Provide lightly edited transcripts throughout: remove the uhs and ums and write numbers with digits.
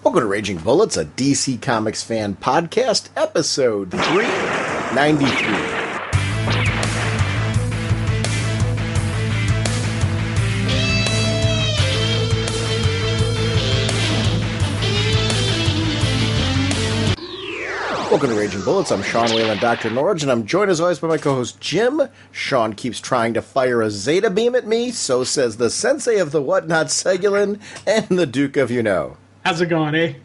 Welcome to Raging Bullets, a DC Comics fan podcast, episode 393. Welcome to Raging Bullets. I'm Sean Whalen, drnorge, and I'm joined as always by my co-host Jim. Sean keeps trying to fire a Zeta beam at me, so says the Sensei of the Whatnot, Segulin, and the Duke of You-Know. How's it going, eh?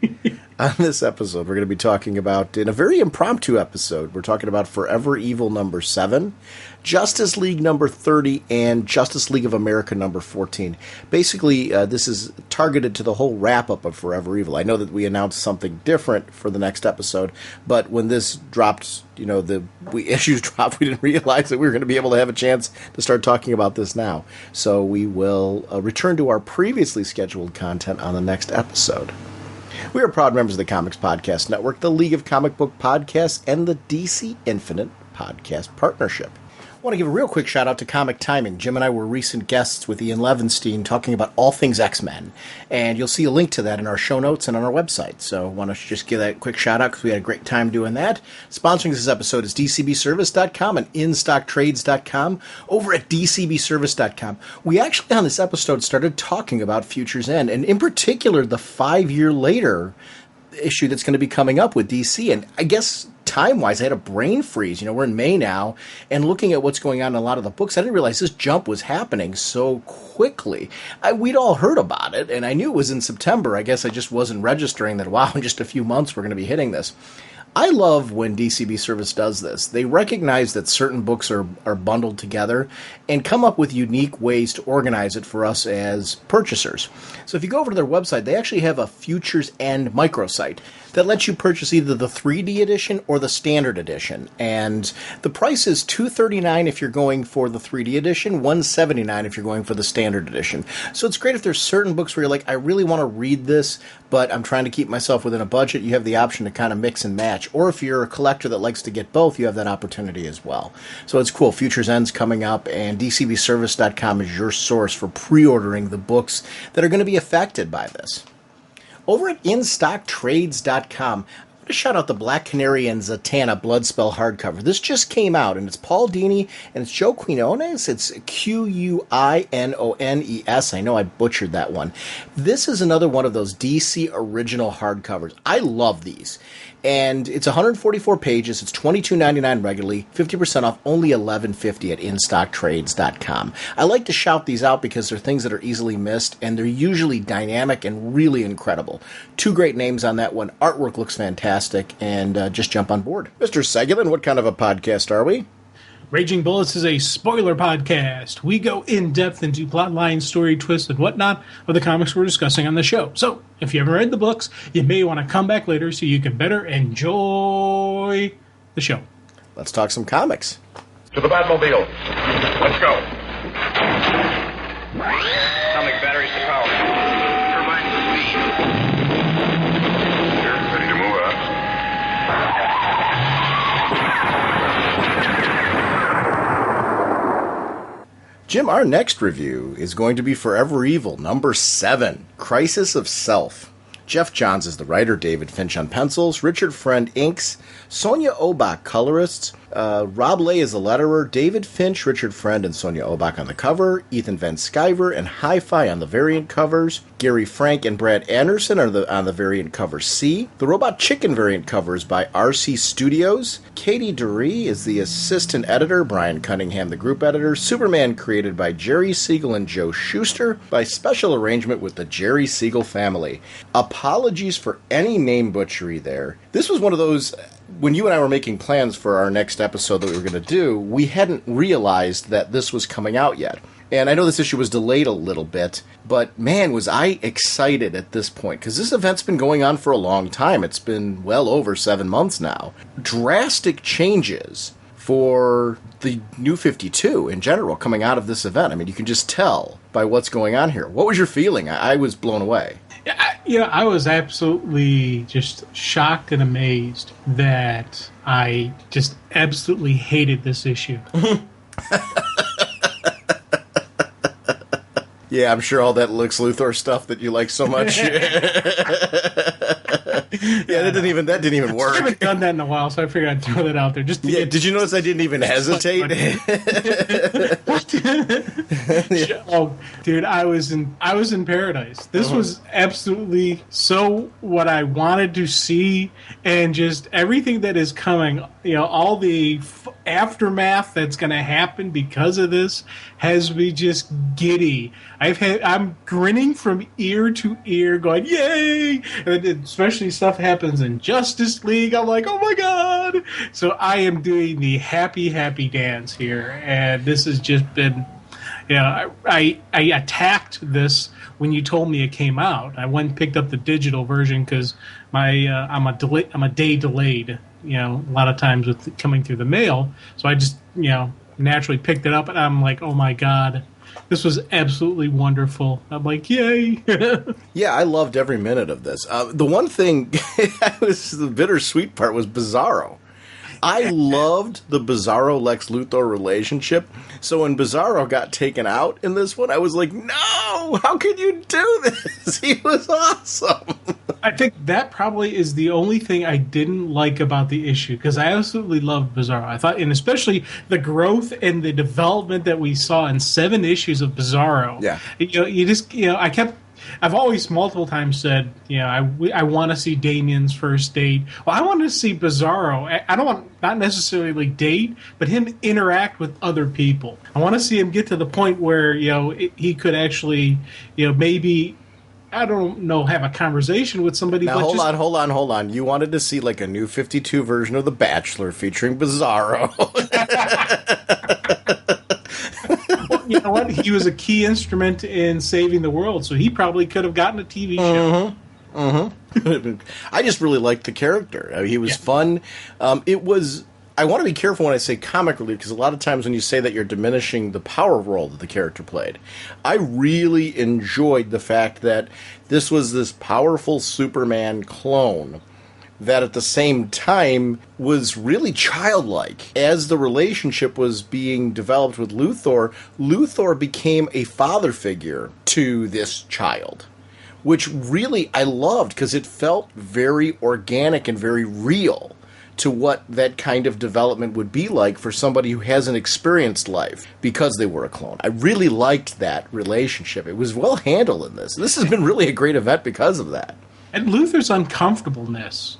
On this episode, we're going to be talking about, in a very impromptu episode, we're talking about Forever Evil number 7, Justice League number 30, and Justice League of America number 14. Basically, this is targeted to the whole wrap-up of Forever Evil. I know that we announced something different for the next episode, but when this dropped, issues dropped, we didn't realize that we were going to be able to have a chance to start talking about this now. So we will return to our previously scheduled content on the next episode. We are proud members of the Comics Podcast Network, the League of Comic Book Podcasts, and the DC Infinite Podcast Partnership. I want to give a real quick shout out to Comic Timing. Jim and I were recent guests with Ian Levinstein talking about all things X-Men, and you'll see a link to that in our show notes and on our website. So I want to just give that a quick shout out because we had a great time doing that. Sponsoring this episode is DCBService.com and InStockTrades.com. Over at DCBService.com, we actually on this episode started talking about Future's End, and in particular the 5-year later issue that's going to be coming up with DC. And I guess time-wise, I had a brain freeze. We're in May now, and looking at what's going on in a lot of the books, I didn't realize this jump was happening so quickly. We'd all heard about it, and I knew it was in September. I guess I just wasn't registering that, wow, in just a few months we're going to be hitting this. I love when DCB Service does this. They recognize that certain books are bundled together and come up with unique ways to organize it for us as purchasers. So if you go over to their website, they actually have a Future's End microsite that lets you purchase either the 3D edition or the standard edition. And the price is $239 if you're going for the 3D edition, $179 if you're going for the standard edition. So it's great if there's certain books where you're like, I really want to read this, but I'm trying to keep myself within a budget. You have the option to kind of mix and match. Or if you're a collector that likes to get both, you have that opportunity as well. So it's cool. Future's End's coming up, and DCBService.com is your source for pre-ordering the books that are going to be affected by this. Over at InStockTrades.com, I'm going to shout out the Black Canary and Zatanna Bloodspell hardcover. This just came out, and it's Paul Dini, and it's Joe Quinones. It's Quinones. I know I butchered that one. This is another one of those DC original hardcovers. I love these. And it's 144 pages. It's $22.99 regularly, 50% off, only $11.50 at InStockTrades.com. I like to shout these out because they're things that are easily missed, and they're usually dynamic and really incredible. 2 great names on that one. Artwork looks fantastic, and just jump on board. Mr. Segulin, what kind of a podcast are we? Raging Bullets is a spoiler podcast. We go in-depth into plotline, story, twists, and whatnot of the comics we're discussing on the show. So, if you haven't read the books, you may want to come back later so you can better enjoy the show. Let's talk some comics. To the Batmobile. Let's go. Atomic batteries to power. Turbines to speed. You're ready to move up. Jim, our next review is going to be Forever Evil, number 7, Crisis of Self. Jeff Johns is the writer, David Finch on pencils, Richard Friend inks, Sonia Obach colorists, Rob Lay is the letterer, David Finch, Richard Friend, and Sonia Obach on the cover, Ethan Van Sciver and Hi-Fi on the variant covers, Gary Frank and Brad Anderson are on the variant cover C. The Robot Chicken variant cover is by RC Studios. Katie Dury is the assistant editor, Brian Cunningham the group editor, Superman created by Jerry Siegel and Joe Shuster by special arrangement with the Jerry Siegel family. Apologies for any name butchery there. This was one of those, when you and I were making plans for our next episode that we were going to do, we hadn't realized that this was coming out yet. And I know this issue was delayed a little bit, but man, was I excited at this point, because this event's been going on for a long time. It's been well over 7 months now. Drastic changes for the New 52 in general coming out of this event. I mean, you can just tell by what's going on here. What was your feeling? I was blown away. I was absolutely just shocked and amazed that I just absolutely hated this issue. Yeah, I'm sure all that Lex Luthor stuff that you like so much. that didn't even I work. haven't done that in a while, so I figured I'd throw that out there. Just to get Did you notice I didn't even hesitate? Oh, dude, I was in paradise. This was absolutely so what I wanted to see, and just everything that is coming. All the aftermath that's going to happen because of this has me just giddy. I'm grinning from ear to ear, going yay! And especially stuff happens in Justice League. I'm like, oh my god! So I am doing the happy dance here, and this has just been. I attacked this when you told me it came out. I went and picked up the digital version because I'm a day delayed. A lot of times with coming through the mail, so I just naturally picked it up, and I'm like, oh my god, this was absolutely wonderful. I'm like, yay! Yeah, I loved every minute of this. The one thing, the bittersweet part was Bizarro. I loved the Bizarro-Lex Luthor relationship. So when Bizarro got taken out in this one, I was like, no! How could you do this? He was awesome! I think that probably is the only thing I didn't like about the issue, because I absolutely loved Bizarro. I thought, and especially the growth and the development that we saw in 7 issues of Bizarro. Yeah. I've always multiple times said, I want to see Damian's first date. Well, I want to see Bizarro. I don't want, not necessarily date, but him interact with other people. I want to see him get to the point where, he could actually, maybe, I don't know, have a conversation with somebody. Now, hold on. You wanted to see like a new 52 version of The Bachelor featuring Bizarro. You know what? He was a key instrument in saving the world, so he probably could have gotten a TV show. I just really liked the character. I mean, he was fun. It was. I want to be careful when I say comic relief, because a lot of times when you say that, you're diminishing the power role that the character played. I really enjoyed the fact that this was this powerful Superman clone that at the same time was really childlike. As the relationship was being developed with Luthor, Luthor became a father figure to this child, which really I loved because it felt very organic and very real to what that kind of development would be like for somebody who hasn't experienced life because they were a clone. I really liked that relationship. It was well handled in this. This has been really a great event because of that. And Luthor's uncomfortableness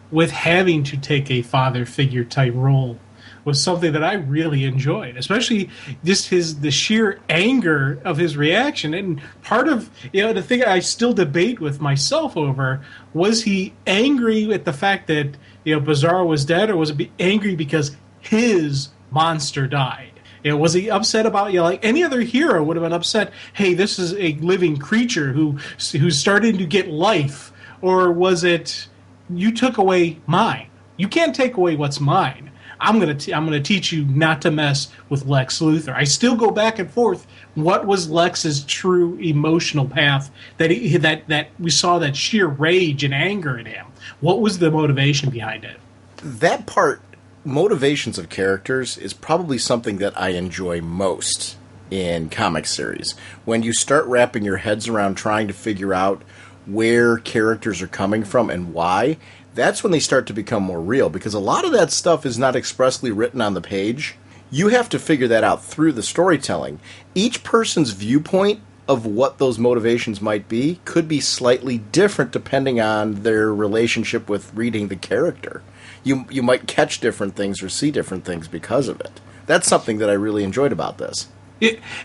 with having to take a father figure type role was something that I really enjoyed, especially just the sheer anger of his reaction. And part of the thing I still debate with myself over, was he angry at the fact that Bizarro was dead, or was he angry because his monster died? Was he upset about, like any other hero would have been upset, hey, this is a living creature who's starting to get life? Or was it, you took away mine? You can't take away what's mine. I'm gonna teach you not to mess with Lex Luthor. I still go back and forth. What was Lex's true emotional path that we saw that sheer rage and anger in him? What was the motivation behind it? That part, motivations of characters, is probably something that I enjoy most in comic series. When you start wrapping your heads around trying to figure out where characters are coming from and why, that's when they start to become more real, because a lot of that stuff is not expressly written on the page. You have to figure that out through the storytelling. Each person's viewpoint of what those motivations might be could be slightly different depending on their relationship with reading the character. You might catch different things or see different things because of it. That's something that I really enjoyed about this.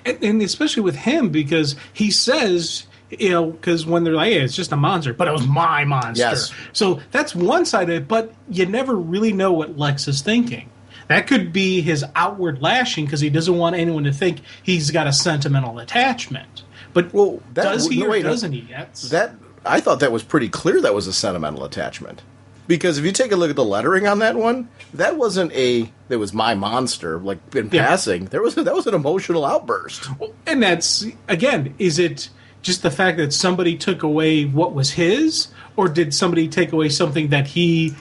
And especially with him, because he says, because when they're like, hey, it's just a monster, but it was my monster. Yes. So that's one side of it, but you never really know what Lex is thinking. That could be his outward lashing because he doesn't want anyone to think he's got a sentimental attachment. But does he or doesn't he? I thought that was pretty clear that was a sentimental attachment. Because if you take a look at the lettering on that one, that wasn't that was my monster, like in passing. That was an emotional outburst. And that's, again, is it just the fact that somebody took away what was his, or did somebody take away something that he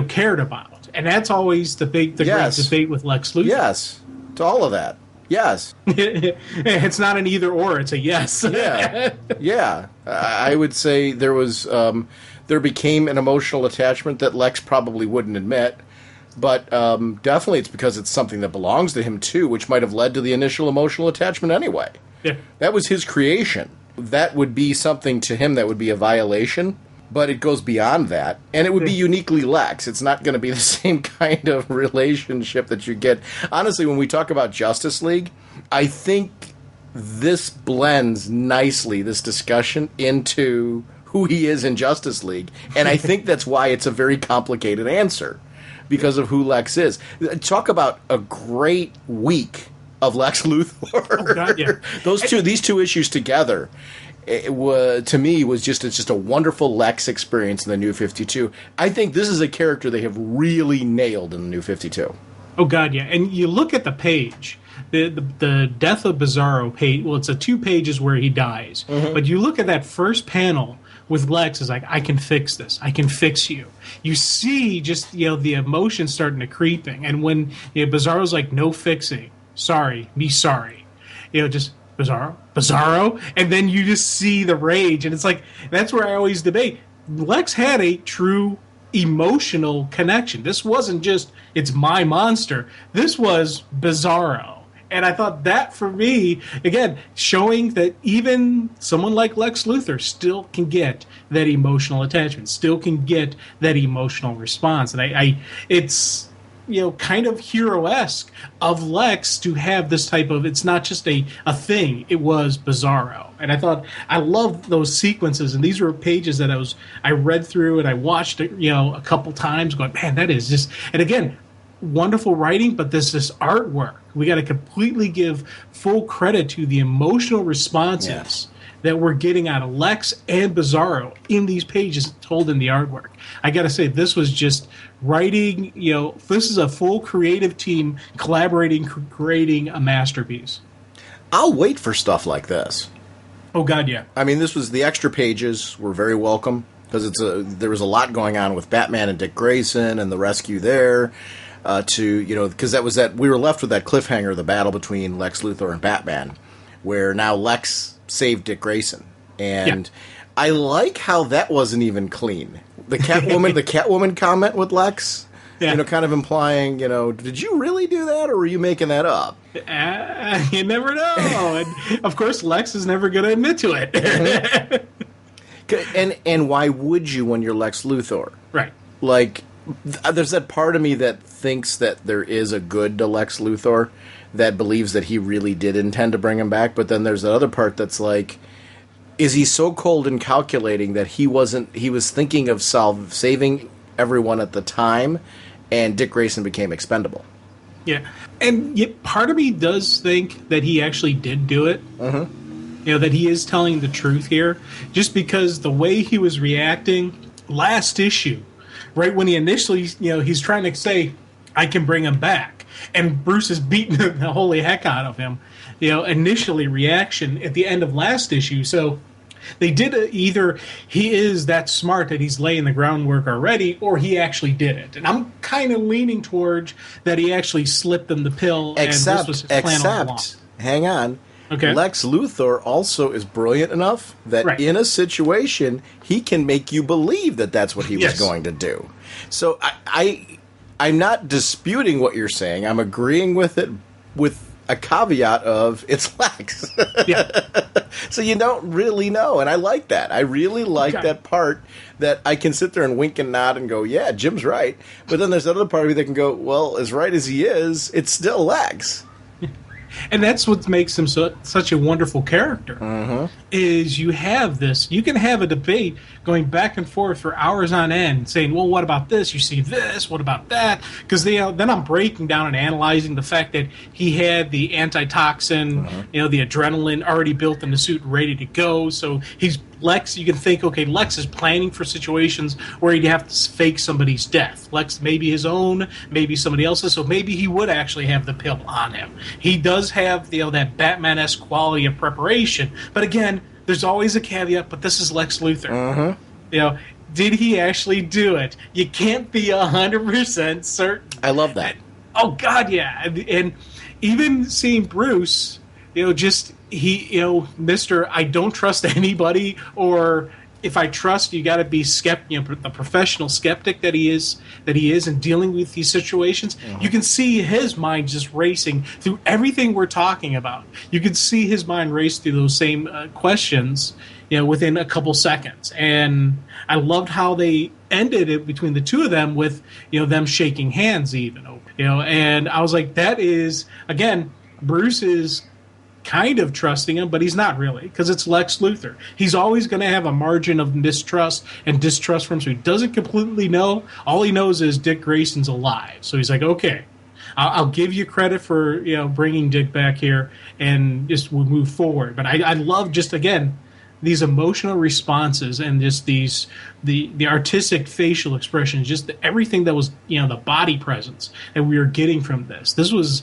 cared about? And that's always the great debate with Lex Luthor. Yes, to all of that. Yes. It's not an either or, it's a yes. Yeah. I would say there was there became an emotional attachment that Lex probably wouldn't admit. But definitely it's because it's something that belongs to him, too, which might have led to the initial emotional attachment anyway. Yeah. That was his creation. That would be something to him that would be a violation, but it goes beyond that. And it would be uniquely Lex. It's not going to be the same kind of relationship that you get. Honestly, when we talk about Justice League, I think this blends nicely, this discussion, into who he is in Justice League. And I think that's why it's a very complicated answer, because of who Lex is. Talk about a great week of Lex Luthor. Oh, God, yeah. These two issues together, to me, it's just a wonderful Lex experience in the New 52. I think this is a character they have really nailed in the New 52. Oh, God, yeah. And you look at the page, the Death of Bizarro page, well, it's 2 pages where he dies. But you look at that first panel with Lex, is like, I can fix this. I can fix you. You see just, the emotion starting to creeping. And when Bizarro's like, no fixing. Sorry. Me sorry. Just Bizarro. And then you just see the rage. And it's like, that's where I always debate. Lex had a true emotional connection. This wasn't just, it's my monster. This was Bizarro. And I thought that, for me, again, showing that even someone like Lex Luthor still can get that emotional attachment, still can get that emotional response. And it's, kind of hero-esque of Lex to have this type of, it's not just a thing, it was Bizarro. And I thought, I loved those sequences, and these were pages that I read through and I watched, a couple times going, man, that is just, and again, wonderful writing, but this artwork. We got to completely give full credit to the emotional responses that we're getting out of Lex and Bizarro in these pages told in the artwork. I got to say, this was just writing, this is a full creative team collaborating, creating a masterpiece. I'll wait for stuff like this. Oh, God, yeah. I mean, the extra pages were very welcome, because there was a lot going on with Batman and Dick Grayson and the rescue there. Because we were left with that cliffhanger, the battle between Lex Luthor and Batman, where now Lex saved Dick Grayson, and I like how that wasn't even clean. The Catwoman comment with Lex, kind of implying, did you really do that, or were you making that up? You never know, and of course Lex is never going to admit to it. and why would you when you're Lex Luthor? Right. Like, there's that part of me that thinks that there is a good to Lex Luthor, that believes that he really did intend to bring him back, but then there's that other part that's like, is he so cold and calculating that he was thinking of saving everyone at the time, and Dick Grayson became expendable? Yeah. And yet part of me does think that he actually did do it. That he is telling the truth here, just because the way he was reacting last issue, right when he initially, he's trying to say, I can bring him back. And Bruce is beating the holy heck out of him. Initially reaction at the end of last issue. So they did either he is that smart that he's laying the groundwork already, or he actually did it. And I'm kind of leaning towards that he actually slipped them the pill. And this was his plan all along. Hang on. Okay. Lex Luthor also is brilliant enough that in a situation, he can make you believe that that's what he was going to do. So I'm not disputing what you're saying. I'm agreeing with it with a caveat of it's Lex. So you don't really know, and I like that. I really like that part that I can sit there and wink and nod and go, yeah, Jim's right. But then there's another part of me that can go, well, as right as he is, it's still Lex. And that's what makes him such a wonderful character, is you have this, you can have a debate going back and forth for hours on end, saying, well, what about this? You see this, what about that? Because then I'm breaking down and analyzing the fact that he had the antitoxin, the adrenaline already built in the suit, ready to go. So he's Lex, you can think, okay, Lex is planning for situations where he'd have to fake somebody's death. Lex, maybe his own, maybe somebody else's, so maybe he would actually have the pill on him. He does have that Batman-esque quality of preparation, but again, there's always a caveat, but this is Lex Luthor. Did he actually do it? You can't be 100% certain. I love that. Oh, God, yeah. And even seeing Bruce, Mr. I don't trust anybody, or if I trust, you got to be the professional skeptic that he is in dealing with these situations. You can see his mind just racing through everything we're talking about. You can see his mind race through those same questions, within a couple seconds. And I loved how they ended it between the two of them with, them shaking hands even, and I was like, that is, again, Bruce is kind of trusting him, but he's not really, because it's Lex Luthor. He's always going to have a margin of mistrust and distrust from him, so he doesn't completely know. All he knows is Dick Grayson's alive. So he's like, okay, I'll give you credit for bringing Dick back here, and just we'll move forward. But I love just, again, these emotional responses and just the artistic facial expressions, just everything that was, the body presence that we were getting from this. This was,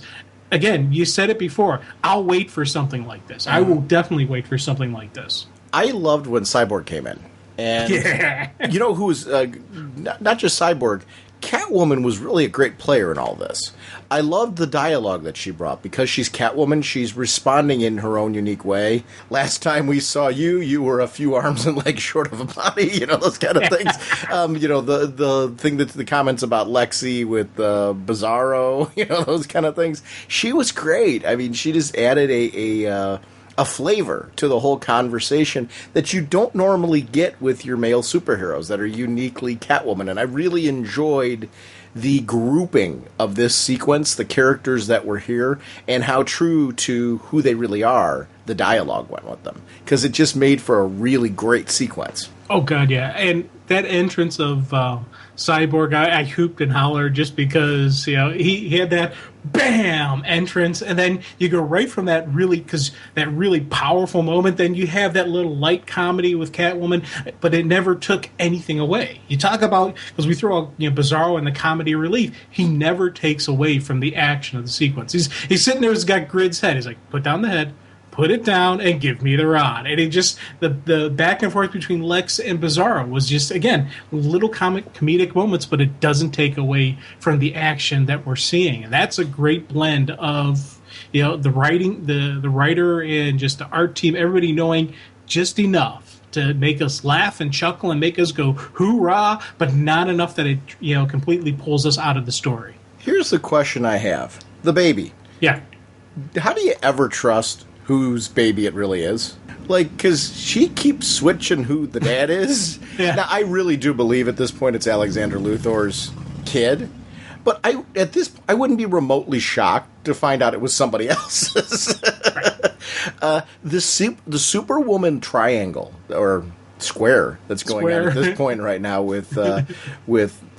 again, you said it before, I'll wait for something like this. I will definitely wait for something like this. I loved when Cyborg came in. And you know who was, not just Cyborg, Catwoman was really a great player in all this. I loved the dialogue that she brought. Because she's Catwoman, she's responding in her own unique way. Last time we saw you were a few arms and legs short of a body, those kind of things. The thing that the comments about Lexi with Bizarro, those kind of things. She was great. I mean, she just added a flavor to the whole conversation that you don't normally get with your male superheroes that are uniquely Catwoman. And I really enjoyed the grouping of this sequence, the characters that were here, and how true to who they really are the dialogue went with them. Because it just made for a really great sequence. Oh, God, yeah. And that entrance of Cyborg, I hooped and hollered just because, he had that bam entrance, and then you go right from that really powerful moment, then you have that little light comedy with Catwoman, but it never took anything away. You talk about, because we throw out Bizarro and the comedy relief, he never takes away from the action of the sequence. He's sitting there, he's got Grid's head, he's like, put down the head, put it down, and give me the rod. And it just, the back and forth between Lex and Bizarro was just, again, little comedic moments, but it doesn't take away from the action that we're seeing. And that's a great blend of, the writing, the writer, and just the art team, everybody knowing just enough to make us laugh and chuckle and make us go hoorah, but not enough that it, completely pulls us out of the story. Here's the question I have. The baby. Yeah. How do you ever trust whose baby it really is? Like, because she keeps switching who the dad is. Yeah. Now, I really do believe at this point it's Alexander Luthor's kid. But I wouldn't be remotely shocked to find out it was somebody else's. The Superwoman triangle, or square, that's going on at this point right now with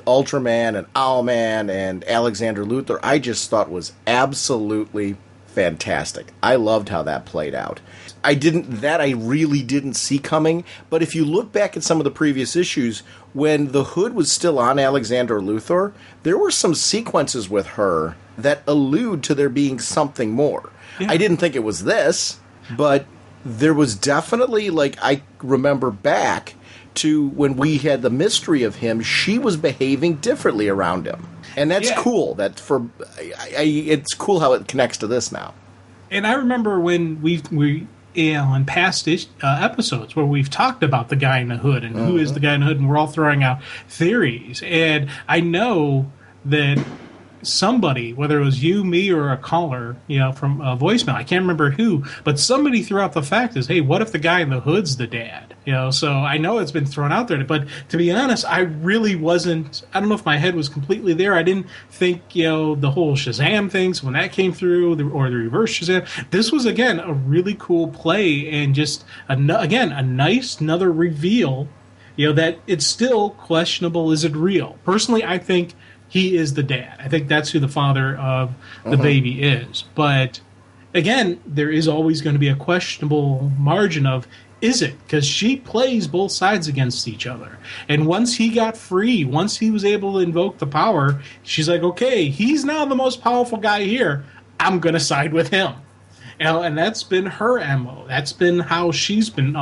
Ultraman and Owlman and Alexander Luthor, I just thought was absolutely fantastic. I loved how that played out. I really didn't see coming, but if you look back at some of the previous issues, when the hood was still on Alexander Luthor, there were some sequences with her that allude to there being something more. Yeah. I didn't think it was this, but there was definitely, I remember back to when we had the mystery of him, she was behaving differently around him. And that's cool. It's cool how it connects to this now. And I remember when we in past episodes where we've talked about the guy in the hood and who is the guy in the hood, and we're all throwing out theories. And I know that somebody, whether it was you, me, or a caller, from a voicemail, I can't remember who, but somebody threw out the fact is, hey, what if the guy in the hood's the dad? So I know it's been thrown out there, but to be honest, I really wasn't, I don't know if my head was completely there. I didn't think, the whole Shazam things, when that came through, or the reverse Shazam, this was, again, a really cool play, and just, a nice, another reveal, that it's still questionable, is it real? Personally, I think he is the dad. I think that's who the father of the baby is. But, again, there is always going to be a questionable margin of, is it? Because she plays both sides against each other. And once he got free, once he was able to invoke the power, she's like, okay, he's now the most powerful guy here. I'm going to side with him. And that's been her MO. That's been how she's been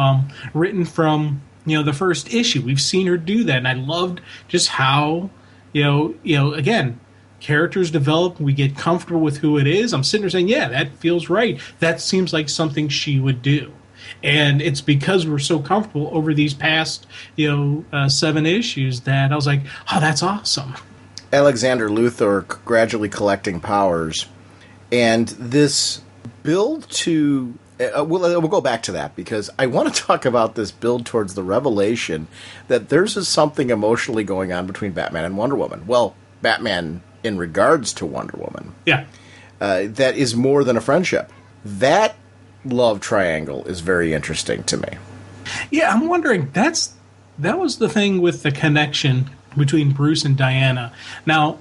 written from, the first issue. We've seen her do that. And I loved just how, again, characters develop, we get comfortable with who it is. I'm sitting there saying, yeah, that feels right. That seems like something she would do. And it's because we're so comfortable over these past, 7 issues that I was like, oh, that's awesome. Alexander Luthor gradually collecting powers, and this build to we'll go back to that because I want to talk about this build towards the revelation that there's something emotionally going on between Batman and Wonder Woman. Well, Batman in regards to Wonder Woman. Yeah. That is more than a friendship. That love triangle is very interesting to me. Yeah, I'm wondering, that was the thing with the connection between Bruce and Diana. Now,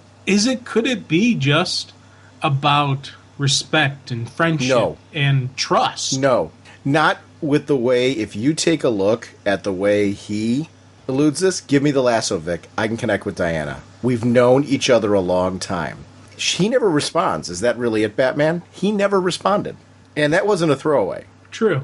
could it be just about respect and friendship and trust? No, not with the way, if you take a look at the way he eludes this, give me the lasso, Vic. I can connect with Diana. We've known each other a long time. She never responds. Is that really it, Batman? He never responded. And that wasn't a throwaway. True.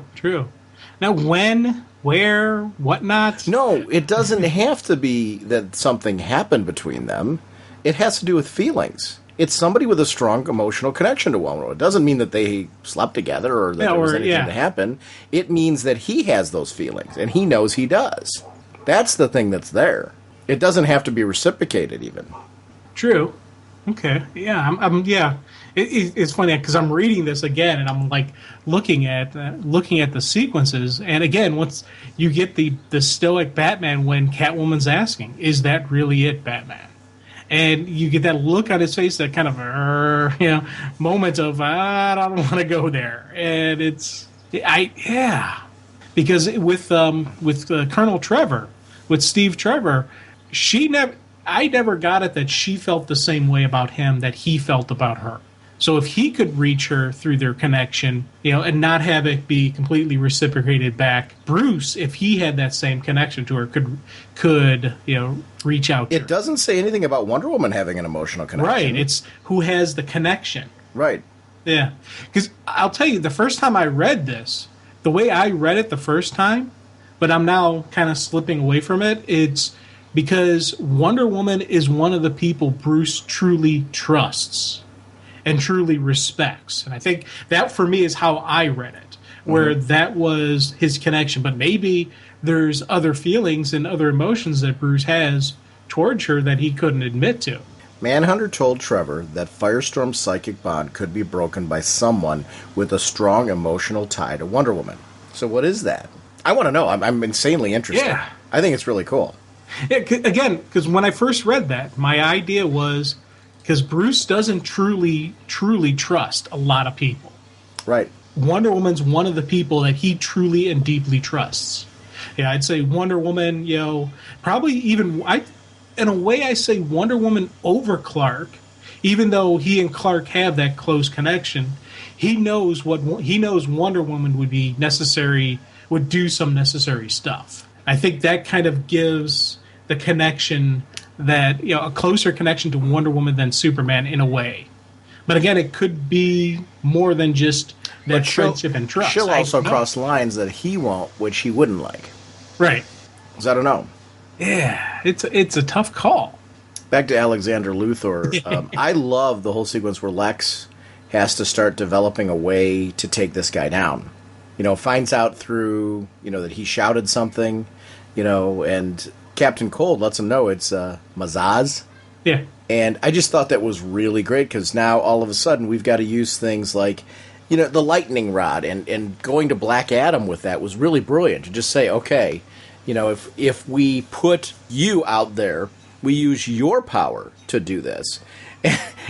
Now, when, where, whatnot? No, it doesn't have to be that something happened between them. It has to do with feelings. It's somebody with a strong emotional connection to Wonder Woman. It doesn't mean that they slept together or that there was anything to happen. It means that he has those feelings, and he knows he does. That's the thing that's there. It doesn't have to be reciprocated, even. True. Okay. Yeah. It's funny because I'm reading this again and I'm like looking at the sequences, and again, once you get the stoic Batman when Catwoman's asking, "Is that really it, Batman?" And you get that look on his face, that kind of moment of I don't want to go there, and because with Colonel Trevor, with Steve Trevor, I never got it that she felt the same way about him that he felt about her. So if he could reach her through their connection, and not have it be completely reciprocated back, Bruce, if he had that same connection to her, could reach out to her. It doesn't say anything about Wonder Woman having an emotional connection. Right, it's who has the connection. Right. Yeah, because I'll tell you, the first time I read this, the way I read it the first time, but I'm now kind of slipping away from it, it's because Wonder Woman is one of the people Bruce truly trusts and truly respects. And I think that, for me, is how I read it, where that was his connection. But maybe there's other feelings and other emotions that Bruce has towards her that he couldn't admit to. Manhunter told Trevor that Firestorm's psychic bond could be broken by someone with a strong emotional tie to Wonder Woman. So what is that? I want to know. I'm insanely interested. Yeah. I think it's really cool. Yeah, again, because when I first read that, my idea was, because Bruce doesn't truly trust a lot of people. Right. Wonder Woman's one of the people that he truly and deeply trusts. Yeah, I'd say Wonder Woman, probably even, in a way I say Wonder Woman over Clark, even though he and Clark have that close connection. He knows Wonder Woman would be necessary, would do some necessary stuff. I think that kind of gives the connection that, a closer connection to Wonder Woman than Superman in a way. But again, it could be more than just that friendship and trust. She'll also cross lines that he won't, which he wouldn't like. Right. So I don't know. Yeah, it's a tough call. Back to Alexander Luthor. I love the whole sequence where Lex has to start developing a way to take this guy down. Finds out through, that he shouted something, and Captain Cold lets him know it's Mazaz. Yeah. And I just thought that was really great because now all of a sudden we've got to use things like, the lightning rod and going to Black Adam with that was really brilliant to just say, okay, if we put you out there, we use your power to do this.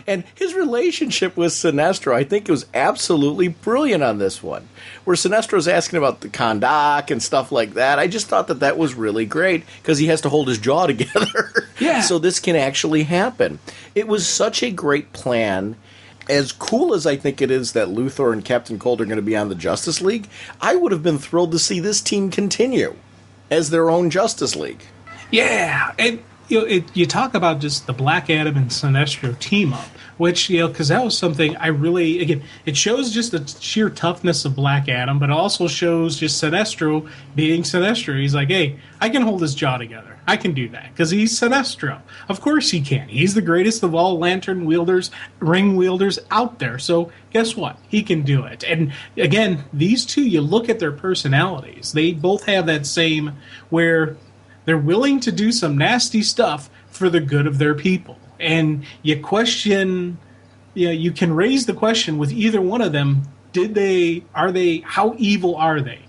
And his relationship with Sinestro, I think, was absolutely brilliant on this one, where Sinestro's asking about the Kondak and stuff like that. I just thought that was really great because he has to hold his jaw together. Yeah. So this can actually happen. It was such a great plan. As cool as I think it is that Luthor and Captain Cold are going to be on the Justice League, I would have been thrilled to see this team continue as their own Justice League. Yeah, and you talk about just the Black Adam and Sinestro team up, which, because that was something I really, again, it shows just the sheer toughness of Black Adam, but it also shows just Sinestro being Sinestro. He's like, hey, I can hold his jaw together. I can do that because he's Sinestro. Of course he can. He's the greatest of all lantern wielders, ring wielders out there. So guess what? He can do it. And again, these two, you look at their personalities. They both have that same where they're willing to do some nasty stuff for the good of their people. And you question, you can raise the question with either one of them, how evil are they?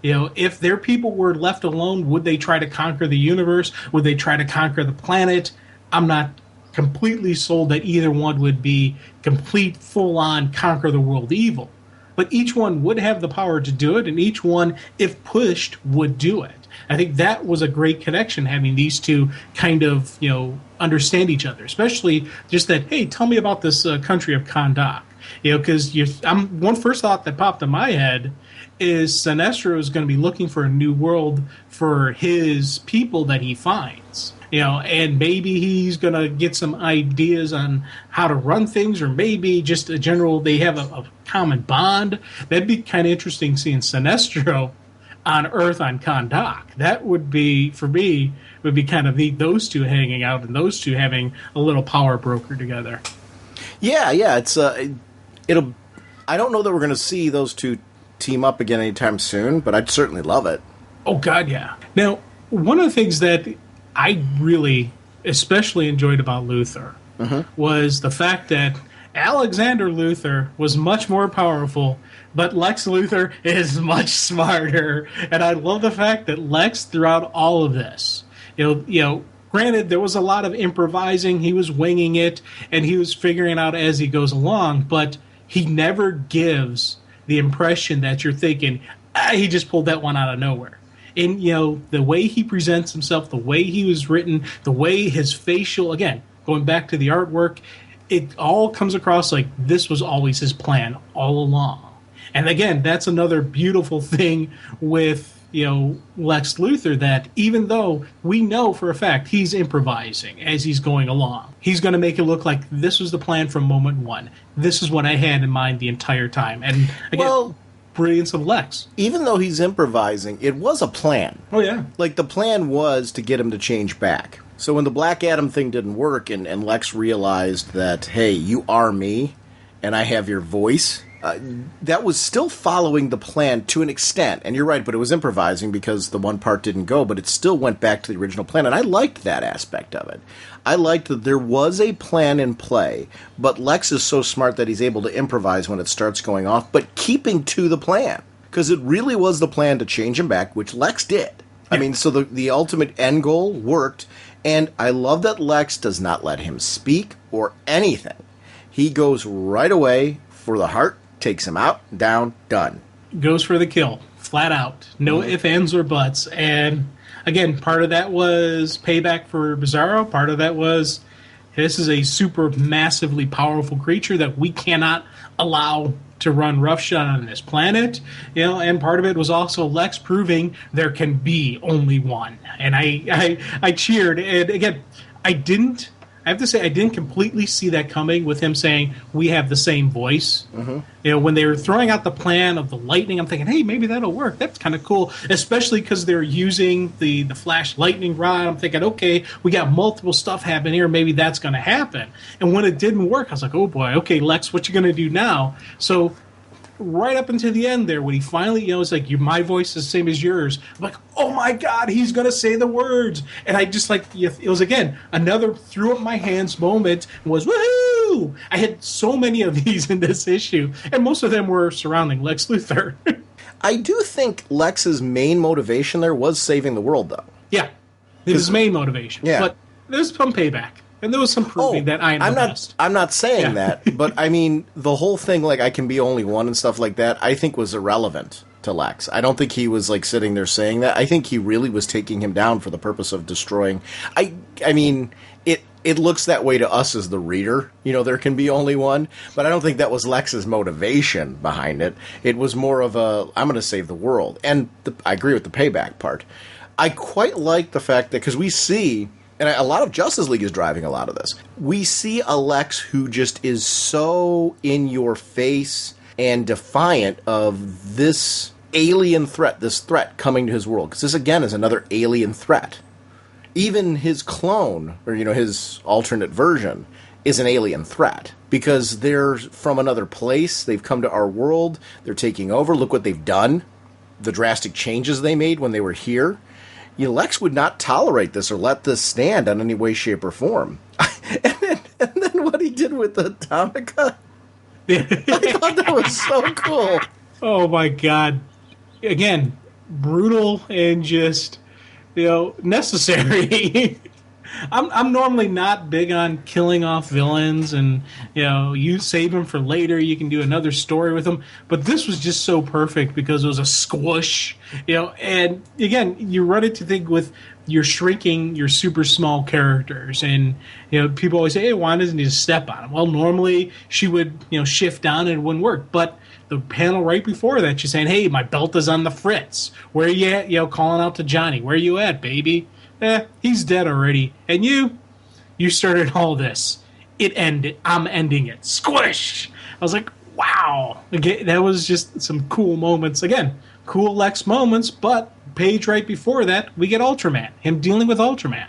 If their people were left alone, would they try to conquer the universe? Would they try to conquer the planet? I'm not completely sold that either one would be complete, full-on, conquer the world evil. But each one would have the power to do it, and each one, if pushed, would do it. I think that was a great connection, having these two kind of, understand each other, especially just that, hey, tell me about this country of Kahndaq. Because one first thought that popped in my head is Sinestro is going to be looking for a new world for his people that he finds. And maybe he's going to get some ideas on how to run things, or maybe just a general, they have a common bond. That'd be kind of interesting seeing Sinestro on Earth on Kahndaq. That would be, for me, would be kind of neat, those two hanging out and those two having a little power broker together. Yeah, it's it'll. I don't know that we're going to see those two team up again anytime soon, but I'd certainly love it. Oh God, yeah. Now, one of the things that I really especially enjoyed about Luthor was the fact that Alexander Luthor was much more powerful, but Lex Luthor is much smarter. And I love the fact that Lex, throughout all of this, granted, there was a lot of improvising. He was winging it, and he was figuring it out as he goes along, but he never gives the impression that you're thinking, he just pulled that one out of nowhere. And, the way he presents himself, the way he was written, the way his facial, again, going back to the artwork, it all comes across like this was always his plan all along. And again, that's another beautiful thing with, Lex Luthor, that even though we know for a fact he's improvising as he's going along, he's going to make it look like this was the plan from moment one. This is what I had in mind the entire time. And again, brilliance of Lex. Even though he's improvising, it was a plan. Oh, yeah. Like, the plan was to get him to change back. So when the Black Adam thing didn't work and Lex realized that, hey, you are me and I have your voice, that was still following the plan to an extent. And you're right, but it was improvising because the one part didn't go, but it still went back to the original plan. And I liked that aspect of it. I liked that there was a plan in play, but Lex is so smart that he's able to improvise when it starts going off, but keeping to the plan. Because it really was the plan to change him back, which Lex did. I mean, so the ultimate end goal worked. And I love that Lex does not let him speak or anything. He goes right away for the heart, takes him out, down, done. Goes for the kill, flat out. No ifs, ands, or buts. And again, part of that was payback for Bizarro. Part of that was this is a super massively powerful creature that we cannot allow to run roughshod on this planet. And part of it was also Lex proving there can be only one. And I cheered. And again, I have to say, I didn't completely see that coming with him saying, we have the same voice. When they were throwing out the plan of the lightning, I'm thinking, hey, maybe that'll work. That's kind of cool, especially because they're using the flash lightning rod. I'm thinking, okay, we got multiple stuff happening here. Maybe that's going to happen. And when it didn't work, I was like, oh, boy, okay, Lex, what you going to do now? So right up until the end there, when he finally, it's like, my voice is the same as yours. I'm like, oh my God, he's going to say the words. And I just it was, again, another threw up my hands moment was, woohoo! I had so many of these in this issue, and most of them were surrounding Lex Luthor. I do think Lex's main motivation there was saving the world, though. Yeah, it was his main motivation. Yeah. But there's some payback. And there was some proving that I am the best. I'm not saying that, but I mean, the whole thing, like, I can be only one and stuff like that, I think was irrelevant to Lex. I don't think he was, sitting there saying that. I think he really was taking him down for the purpose of destroying. I mean, it looks that way to us as the reader. There can be only one, but I don't think that was Lex's motivation behind it. It was more of I'm going to save the world. And I agree with the payback part. I quite like the fact that, because we see And a lot of Justice League is driving a lot of this. We see a Lex who just is so in your face and defiant of this alien threat, this threat coming to his world. Because this, again, is another alien threat. Even his clone, or, his alternate version, is an alien threat. Because they're from another place. They've come to our world. They're taking over. Look what they've done. The drastic changes they made when they were here. Lex would not tolerate this or let this stand in any way, shape, or form. and then what he did with the Atomica, I thought that was so cool. Oh, my God. Again, brutal and just, necessary. I'm normally not big on killing off villains and, you save them for later. You can do another story with them. But this was just so perfect because it was a squish, and again, you run it to think with you're shrinking your super small characters. And, people always say, hey, why doesn't he just step on him? Well, normally she would, shift down and it wouldn't work. But the panel right before that, she's saying, hey, my belt is on the fritz. Where you at? Calling out to Johnny. Where you at, baby? He's dead already. And you started all this. It ended. I'm ending it. Squish! I was like, wow. Again, that was just some cool moments. Again, cool Lex moments, but page right before that, we get Ultraman. Him dealing with Ultraman.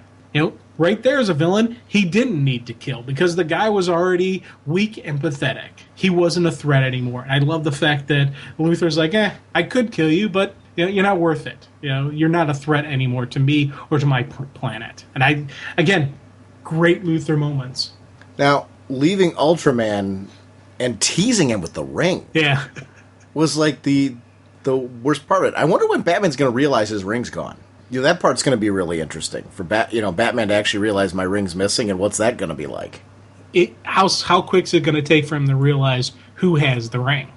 Right there is a villain he didn't need to kill because the guy was already weak and pathetic. He wasn't a threat anymore. And I love the fact that Luthor's like, I could kill you, but you're not worth it. You're not a threat anymore to me or to my planet. And again, great Luthor moments. Now, leaving Ultraman and teasing him with the ring, was like the worst part of it. I wonder when Batman's going to realize his ring's gone. That part's going to be really interesting for Batman to actually realize my ring's missing, and what's that going to be like? How quick is it going to take for him to realize who has the ring?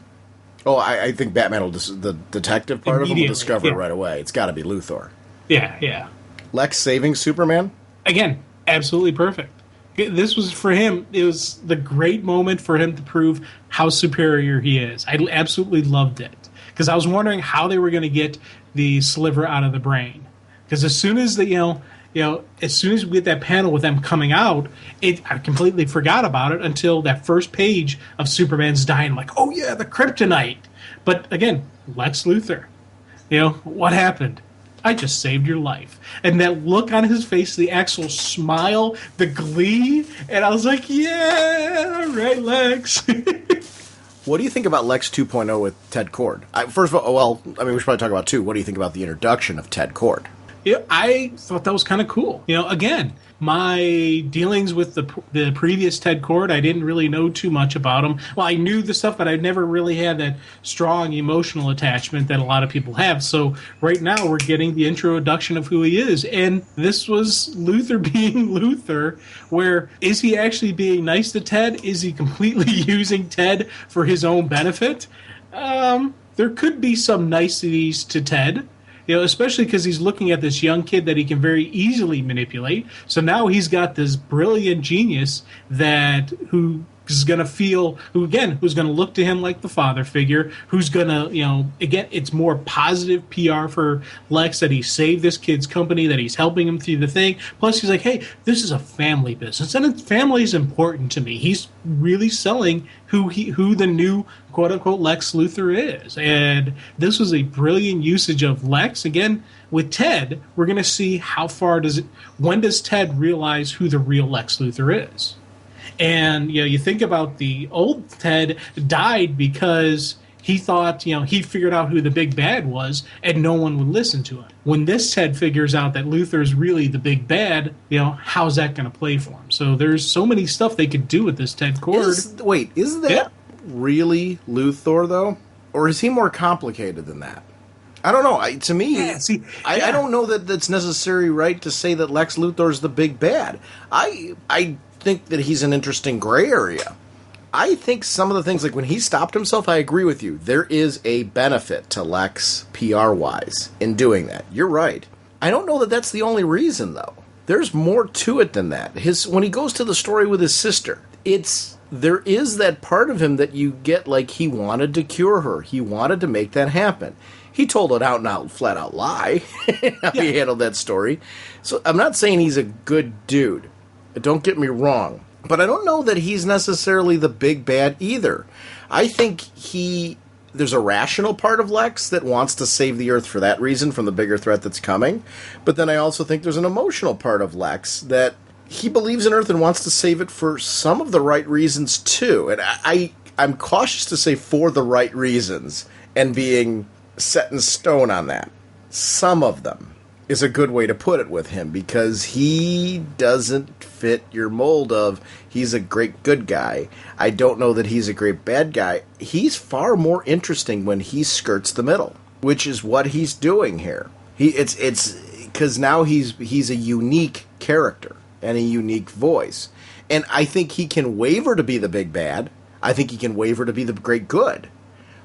Oh, I think Batman will the detective part of him will discover it right away. It's got to be Luthor. Yeah. Lex saving Superman? Again, absolutely perfect. This was for him. It was the great moment for him to prove how superior he is. I absolutely loved it because I was wondering how they were going to get the sliver out of the brain. Because as soon as as soon as we get that panel with them coming out, I completely forgot about it until that first page of Superman's dying. I'm like, oh yeah, the kryptonite. But again, Lex Luthor. What happened? I just saved your life. And that look on his face, the actual smile, the glee, and I was like, yeah, all right, Lex. What do you think about Lex 2.0 with Ted Kord? First of all, we should probably talk about two. What do you think about the introduction of Ted Kord? I thought that was kind of cool. Again, my dealings with the previous Ted Kord, I didn't really know too much about him. Well, I knew the stuff, but I never really had that strong emotional attachment that a lot of people have. So right now we're getting the introduction of who he is. And this was Luthor being Luthor, where is he actually being nice to Ted? Is he completely using Ted for his own benefit? There could be some niceties to Ted. Especially because he's looking at this young kid that he can very easily manipulate. So now he's got this brilliant genius who's going to look to him like the father figure, who's going to, again, it's more positive PR for Lex that he saved this kid's company, that he's helping him through the thing. Plus, he's like, hey, this is a family business, and family is important to me. He's really selling who the new quote-unquote Lex Luthor is. And this was a brilliant usage of Lex. Again, with Ted, we're going to see when does Ted realize who the real Lex Luthor is? And, you think about the old Ted died because he thought, he figured out who the big bad was and no one would listen to him. When this Ted figures out that Luthor's really the big bad, how's that going to play for him? So there's so many stuff they could do with this Ted Kord. Is that really Luthor, though? Or is he more complicated than that? I don't know. I don't know that that's necessarily right to say that Lex Luthor's the big bad. I think that he's an interesting gray area. I think some of the things, like when he stopped himself, I agree with you. There is a benefit to Lex PR-wise in doing that. You're right. I don't know that that's the only reason, though. There's more to it than that. When he goes to the story with his sister, there is that part of him that you get like he wanted to cure her. He wanted to make that happen. he told an out-and-out, flat-out lie how he handled that story. So I'm not saying he's a good dude. Don't get me wrong. But I don't know that he's necessarily the big bad either. I think there's a rational part of Lex that wants to save the Earth for that reason, from the bigger threat that's coming. But then I also think there's an emotional part of Lex that he believes in Earth and wants to save it for some of the right reasons, too. And I'm cautious to say for the right reasons and being set in stone on that. Some of them is a good way to put it with him, because he doesn't fit your mold of he's a great good guy. I don't know that he's a great bad guy. He's far more interesting when he skirts the middle, which is what he's doing here. It's because now he's a unique character and a unique voice. And I think he can waver to be the big bad. I think he can waver to be the great good.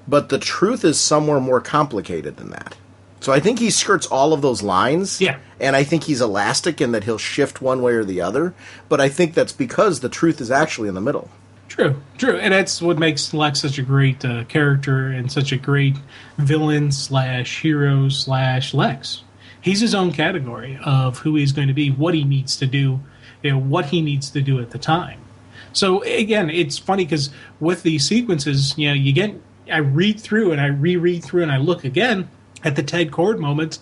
But the truth is somewhere more complicated than that. So I think he skirts all of those lines. Yeah. And I think he's elastic in that he'll shift one way or the other. But I think that's because the truth is actually in the middle. True. And that's what makes Lex such a great character and such a great villain / hero / Lex. He's his own category of who he's going to be, what he needs to do, what he needs to do at the time. So, again, it's funny because with these sequences, I read through and I reread through and I look again at the Ted Kord moments,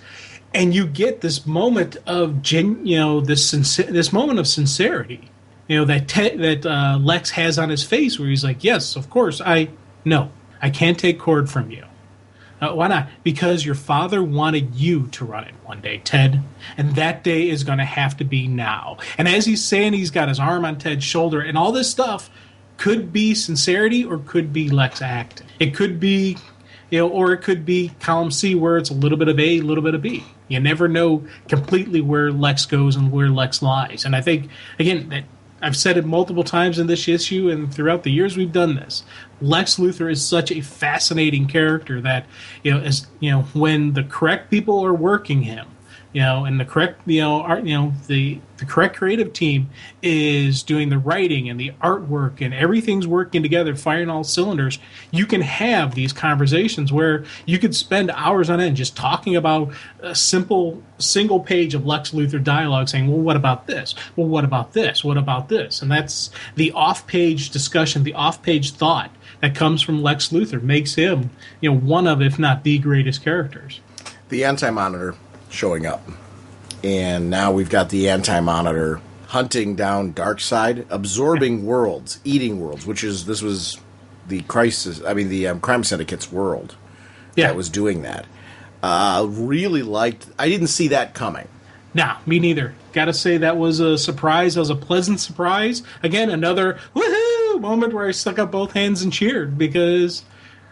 and you get this moment of this moment of sincerity, that Lex has on his face, where he's like, "Yes, of course, I can't take Kord from you. Why not? Because your father wanted you to run it one day, Ted, and that day is going to have to be now." And as he's saying, he's got his arm on Ted's shoulder, and all this stuff could be sincerity or could be Lex acting. It could be, or it could be column C, where it's a little bit of A, a little bit of B. You never know completely where Lex goes and where Lex lies. And I think, again, that I've said it multiple times in this issue and throughout the years we've done this. Lex Luthor is such a fascinating character that, when the correct people are working him, and the correct, the correct creative team is doing the writing and the artwork and everything's working together, firing all cylinders, you can have these conversations where you could spend hours on end just talking about a simple single page of Lex Luthor dialogue saying, well, what about this? Well, what about this? What about this? And that's the off-page discussion, the off-page thought that comes from Lex Luthor makes him, one of, if not the greatest characters. The Anti-Monitor showing up. And now we've got the Anti-Monitor hunting down Darkseid, absorbing worlds, eating worlds, this was the Crime Syndicate's world that was doing that. Really liked, I didn't see that coming. Nah, me neither. Gotta say that was a surprise. That was a pleasant surprise. Again, another woohoo moment where I stuck up both hands and cheered, because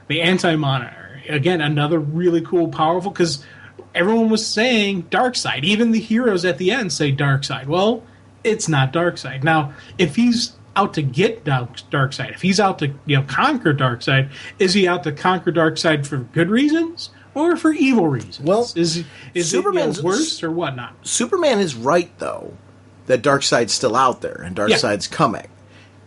the Anti-Monitor, again, another really cool, powerful, because everyone was saying Darkseid. Even the heroes at the end say Darkseid. Well, it's not Darkseid. Now, if he's out to get Darkseid, if he's out to conquer Darkseid, is he out to conquer Darkseid for good reasons or for evil reasons? Well, is Superman's it worse or whatnot? Superman is right, though, that Darkseid's still out there and Darkseid's coming.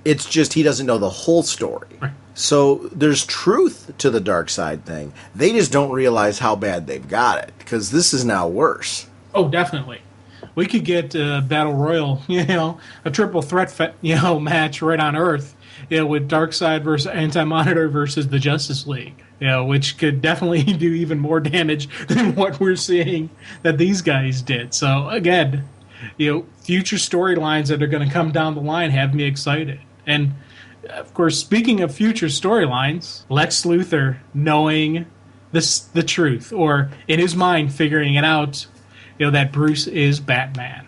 It's just he doesn't know the whole story. Right. So there's truth to the Darkseid thing. They just don't realize how bad they've got it, because this is now worse. Oh, definitely. We could get Battle Royal, a triple threat, match right on Earth, with Darkseid versus Anti-Monitor versus the Justice League, which could definitely do even more damage than what we're seeing that these guys did. So again, future storylines that are going to come down the line have me excited. And of course, speaking of future storylines, Lex Luthor knowing the truth, or in his mind figuring it out, that Bruce is Batman.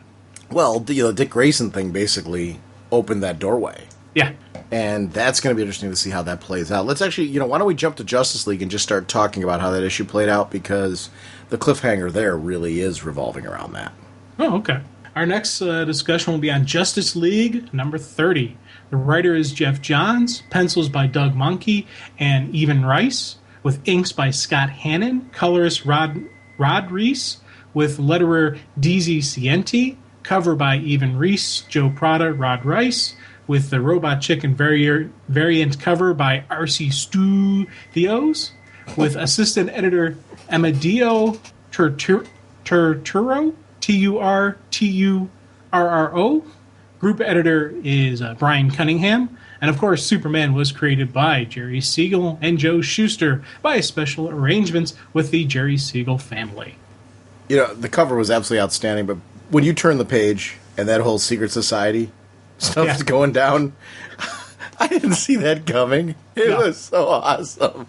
Well, the Dick Grayson thing basically opened that doorway. Yeah. And that's going to be interesting to see how that plays out. Let's actually, why don't we jump to Justice League and just start talking about how that issue played out, because the cliffhanger there really is revolving around that. Oh, okay. Our next discussion will be on Justice League number 30. The writer is Jeff Johns, pencils by Doug Monkey and Evan Rice, with inks by Scott Hannon, colorist Rod Reese, with letterer DZ Cienti, cover by Evan Reese, Joe Prada, Rod Rice, with the Robot Chicken variant cover by RC Studios, with assistant editor Amadeo Turturro, Turturro. Group editor is Brian Cunningham. And of course, Superman was created by Jerry Siegel and Joe Shuster by special arrangements with the Jerry Siegel family. You know, the cover was absolutely outstanding, but when you turn the page and that whole secret society stuff's going down, I didn't see that coming. It was so awesome.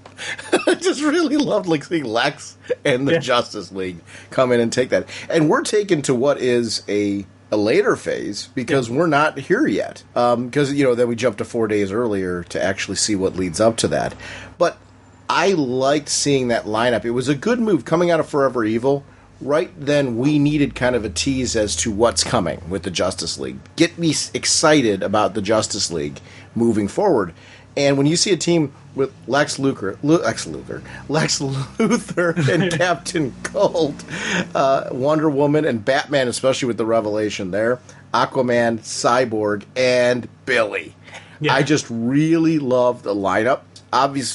I just really loved seeing Lex and the Justice League come in and take that. And we're taken to what is a later phase because we're not here yet. Because, then we jumped to 4 days earlier to actually see what leads up to that. But I liked seeing that lineup. It was a good move coming out of Forever Evil. Right then, we needed kind of a tease as to what's coming with the Justice League. Get me excited about the Justice League moving forward. And when you see a team with Lex Luthor and Captain Cold, Wonder Woman and Batman, especially with the revelation there, Aquaman, Cyborg, and Billy. Yeah. I just really love the lineup.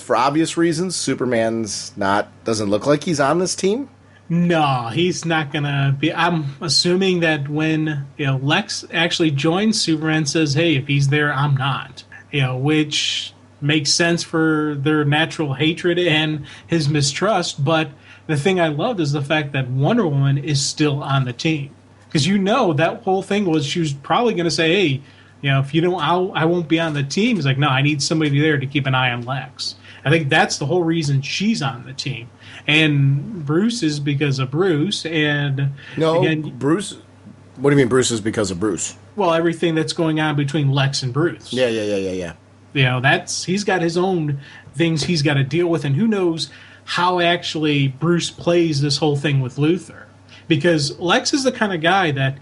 For obvious reasons, Superman's doesn't look like he's on this team. No, he's not gonna be. I'm assuming that when Lex actually joins, Superman says, "Hey, if he's there, I'm not." Which makes sense for their natural hatred and his mistrust. But the thing I loved is the fact that Wonder Woman is still on the team, because that whole thing was she was probably going to say, "Hey, if you don't, I won't be on the team." He's like, "No, I need somebody there to keep an eye on Lex." I think that's the whole reason she's on the team. And Bruce is because of Bruce. And Bruce. What do you mean Bruce is because of Bruce? Well, everything that's going on between Lex and Bruce. Yeah. He's got his own things he's got to deal with, and who knows how actually Bruce plays this whole thing with Luthor. Because Lex is the kind of guy that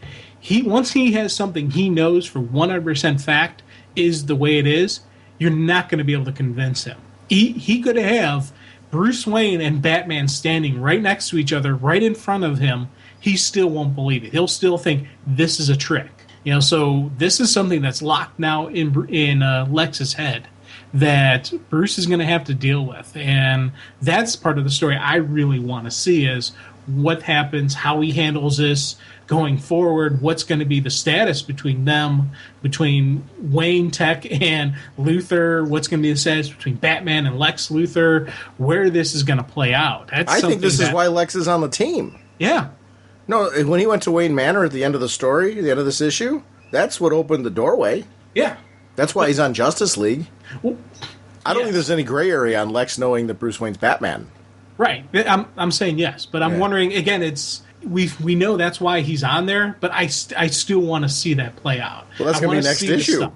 once he has something he knows for 100% fact is the way it is, you're not going to be able to convince him. He could have Bruce Wayne and Batman standing right next to each other, right in front of him. He still won't believe it. He'll still think this is a trick. So this is something that's locked now in Lex's head that Bruce is going to have to deal with. And that's part of the story I really want to see is what happens, how he handles this going forward, what's going to be the status between them, between Wayne Tech and Luthor, what's going to be the status between Batman and Lex Luthor, where this is going to play out. I think this is why Lex is on the team. Yeah. No, when he went to Wayne Manor at the end of the story, the end of this issue, that's what opened the doorway. Yeah. That's why he's on Justice League. Well, I don't think there's any gray area on Lex knowing that Bruce Wayne's Batman. Right. I'm saying yes, but I'm wondering, again, we know that's why he's on there, but I still want to see that play out. Well, that's going to be next issue.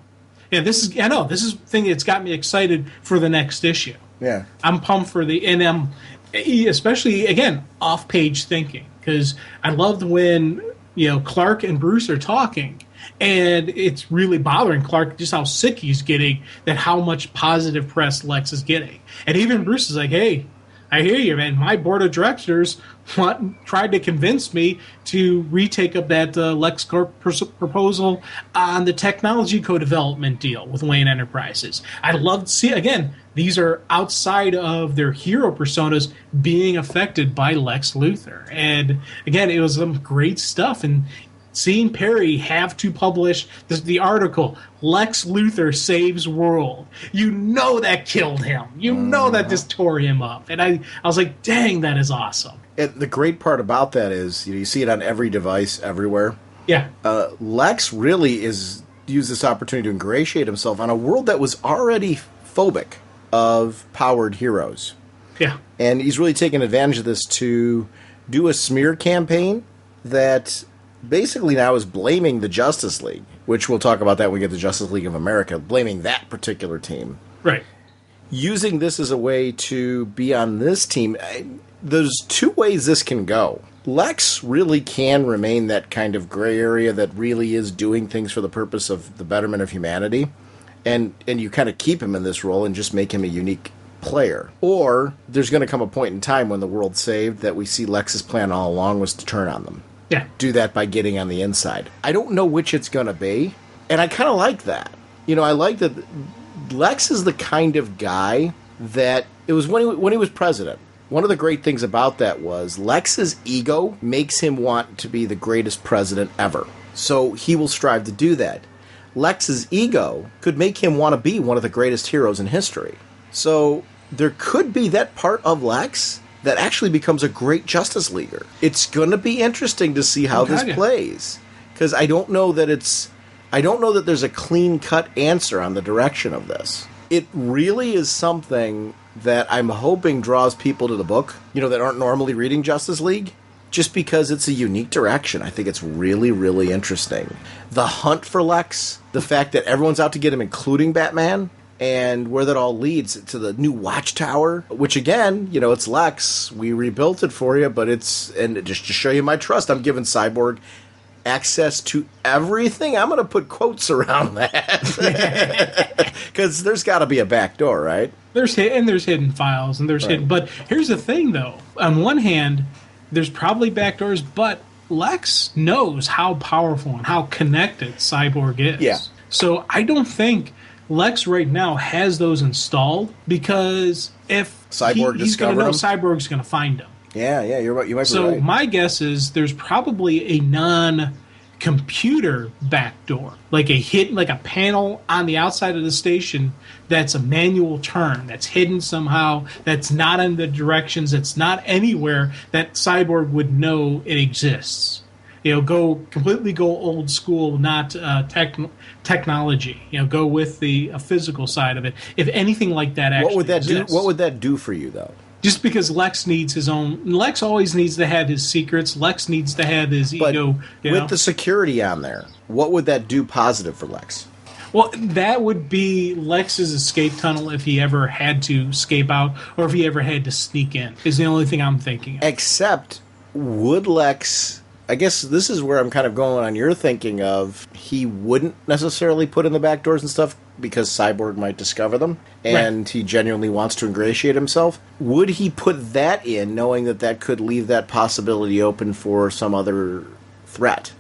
Yeah, this is the thing that's got me excited for the next issue. Yeah. I'm pumped for especially, again, off-page thinking, because I loved when, Clark and Bruce are talking, and it's really bothering Clark just how sick he's getting, that how much positive press Lex is getting. And even Bruce is like, "Hey, I hear you, man. My board of directors tried to convince me to retake up that Lex Corp proposal on the technology co-development deal with Wayne Enterprises. I'd love to see, again, these are outside of their hero personas being affected by Lex Luthor." And again, it was some great stuff. And seeing Perry have to publish the article, Lex Luthor Saves World, that killed him. That just tore him up. And I was like, dang, that is awesome. And the great part about that is you see it on every device everywhere. Yeah. Lex really used this opportunity to ingratiate himself on a world that was already phobic of powered heroes. Yeah. And he's really taken advantage of this to do a smear campaign that basically now is blaming the Justice League, which we'll talk about that when we get to Justice League of America, blaming that particular team. Right. Using this as a way to be on this team, there's two ways this can go. Lex really can remain that kind of gray area that really is doing things for the purpose of the betterment of humanity, and you kind of keep him in this role and just make him a unique player. Or there's going to come a point in time when the world's saved that we see Lex's plan all along was to turn on them. Yeah. Do that by getting on the inside. I don't know which it's going to be, and I kind of like that. I like that Lex is the kind of guy that it was when he was president. One of the great things about that was Lex's ego makes him want to be the greatest president ever. So he will strive to do that. Lex's ego could make him want to be one of the greatest heroes in history. So there could be that part of Lex that actually becomes a great Justice Leaguer. It's going to be interesting to see how this plays, because I don't know that there's a clean-cut answer on the direction of this. It really is something that I'm hoping draws people to the book, that aren't normally reading Justice League, just because it's a unique direction. I think it's really, really interesting. The hunt for Lex, the fact that everyone's out to get him, including Batman, and where that all leads to the new Watchtower, which again, it's Lex. We rebuilt it for you, but and just to show you my trust, I'm giving Cyborg access to everything. I'm going to put quotes around that because there's got to be a back door, right? There's hidden files and there's hidden. But here's the thing, though. On one hand, there's probably back doors, but Lex knows how powerful and how connected Cyborg is. Yeah. So I don't think Lex right now has those installed, because if he's going to know, Cyborg's going to find him. Yeah, you're right. You might be right. So my guess is there's probably a non-computer backdoor, like a panel on the outside of the station that's a manual turn, that's hidden somehow, that's not in the directions, that's not anywhere that Cyborg would know it exists. Go old school, not technology. Go with the physical side of it. If anything like that actually exists. What would that do for you, though? Just because Lex needs his own... Lex always needs to have his secrets. Lex needs to have his ego. With the security on there, what would that do positive for Lex? Well, that would be Lex's escape tunnel if he ever had to escape out, or if he ever had to sneak in, is the only thing I'm thinking of. Except, would Lex... I guess this is where I'm kind of going on your thinking of he wouldn't necessarily put in the back doors and stuff because Cyborg might discover them, and he genuinely wants to ingratiate himself. Would he put that in knowing that could leave that possibility open for some other threat?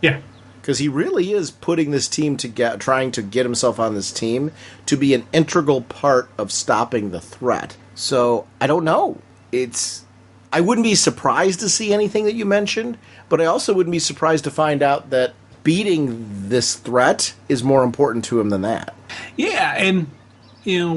Yeah. Because he really is putting this team trying to get himself on this team to be an integral part of stopping the threat. So, I don't know. I wouldn't be surprised to see anything that you mentioned, but I also wouldn't be surprised to find out that beating this threat is more important to him than that. Yeah, and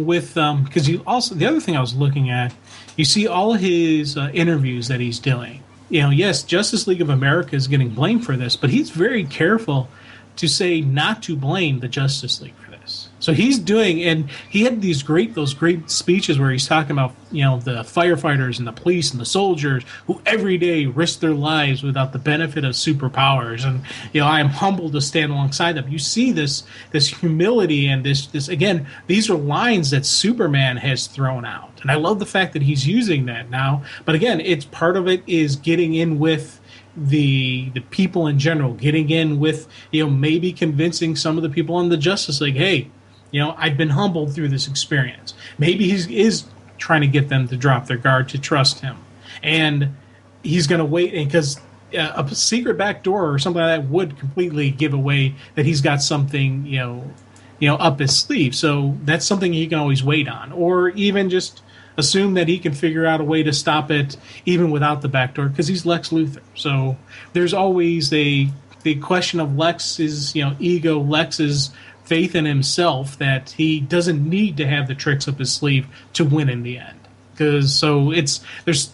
with because the other thing I was looking at, you see all his interviews that he's doing. Yes, Justice League of America is getting blamed for this, but he's very careful to say not to blame the Justice League for this. So he's doing, and he had those great speeches where he's talking about, the firefighters and the police and the soldiers who every day risk their lives without the benefit of superpowers. And, I am humbled to stand alongside them. You see this humility and this again, these are lines that Superman has thrown out. And I love the fact that he's using that now. But again, it's part of it is getting in with the people in general, getting in with, maybe convincing some of the people in the Justice League, hey, I've been humbled through this experience. Maybe he is trying to get them to drop their guard, to trust him. And he's going to wait, because a secret back door or something like that would completely give away that he's got something, up his sleeve. So that's something he can always wait on. Or even just assume that he can figure out a way to stop it even without the back door, because he's Lex Luthor. So there's always the question of Lex's, ego, Lex's faith in himself, that he doesn't need to have the tricks up his sleeve to win in the end. There's a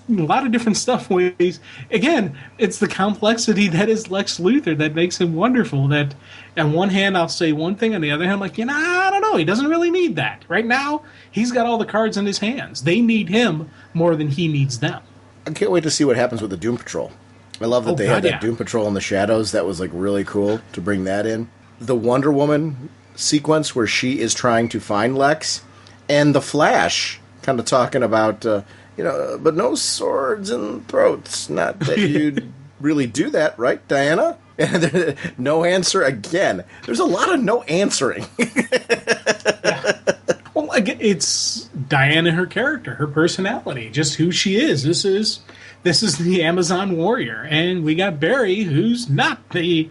lot of different stuff ways. Again, it's the complexity that is Lex Luthor that makes him wonderful. That on one hand I'll say one thing, on the other hand I'm like, I don't know. He doesn't really need that right now. He's got all the cards in his hands. They need him more than he needs them. I can't wait to see what happens with the Doom Patrol. I love that they had that Doom Patrol in the shadows. That was really cool to bring that in. The Wonder Woman sequence where she is trying to find Lex, and the Flash kind of talking about, but no swords and throats. Not that you'd really do that, right, Diana? No answer again. There's a lot of no answering. Yeah. Well, again, it's Diana, her character, her personality, just who she is. This is the Amazon warrior, and we got Barry, who's not the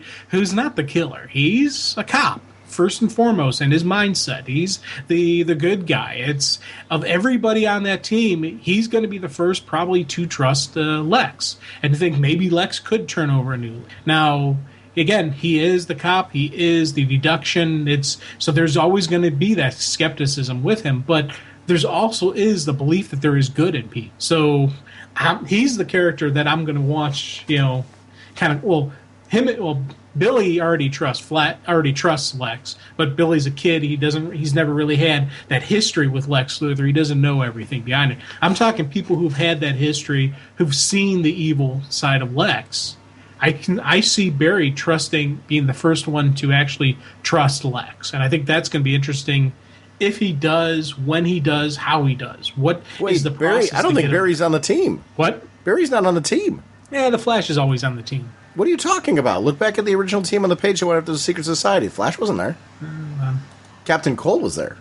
killer. He's a cop first and foremost, and his mindset. He's the good guy. It's of everybody on that team, he's going to be the first probably to trust Lex and to think maybe Lex could turn over a new leaf. Now, again, he is the cop. He is the deduction. So there's always going to be that skepticism with him, but there's also is the belief that there is good in people. So he's the character that I'm going to watch. Billy already trusts Lex, but Billy's a kid. He's never really had that history with Lex Luthor. He doesn't know everything behind it. I'm talking people who've had that history, who've seen the evil side of Lex. I see Barry being the first one to actually trust Lex, and I think that's going to be interesting. If he does, when he does, how he does. Is the process? I don't think Barry's on the team. What? Barry's not on the team. Yeah, the Flash is always on the team. What are you talking about? Look back at the original team on the page that went after the Secret Society. Flash wasn't there. Captain Cold was there.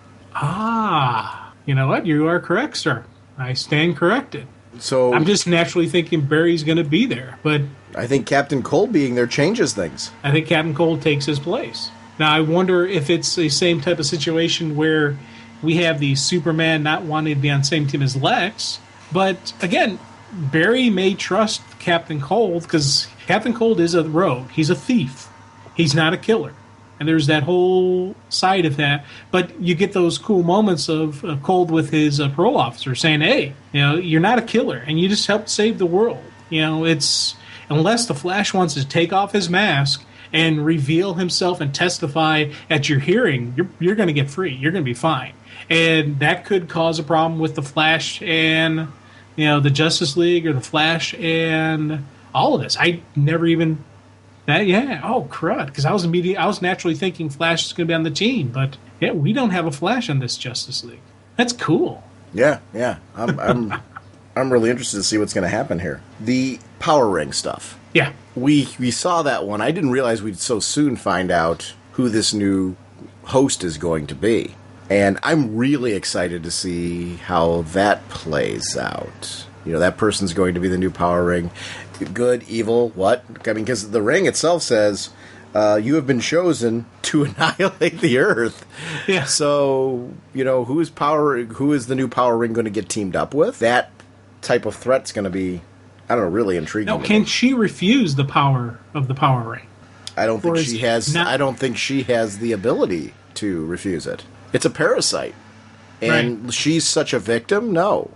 You know what? You are correct, sir. I stand corrected. So I'm just naturally thinking Barry's going to be there, but I think Captain Cold being there changes things. I think Captain Cold takes his place. Now, I wonder if it's the same type of situation where we have the Superman not wanting to be on the same team as Lex, but again, Barry may trust Captain Cold because Captain Cold is a rogue. He's a thief. He's not a killer. And there's that whole side of that. But you get those cool moments of Cold with his parole officer saying, hey, you're not a killer, and you just helped save the world. It's unless the Flash wants to take off his mask and reveal himself and testify at your hearing, you're going to get free. You're going to be fine. And that could cause a problem with the Flash and the Justice League or the Flash and all of this. I never even that. Yeah. Oh crud! Because I was naturally thinking Flash is going to be on the team, but yeah, we don't have a Flash on this Justice League. That's cool. Yeah. I'm really interested to see what's going to happen here. The Power Ring stuff. Yeah. We saw that one. I didn't realize we'd so soon find out who this new host is going to be. And I'm really excited to see how that plays out. That person's going to be the new Power Ring. Good, evil, what? I mean, because the ring itself says, you have been chosen to annihilate the Earth. Yeah. So, who is the new Power Ring going to get teamed up with? That type of threat's going to be, I don't know, really intriguing. Now, can she refuse the power of the Power Ring? I don't think she has. I don't think she has the ability to refuse it. It's a parasite, and she's such a victim. No.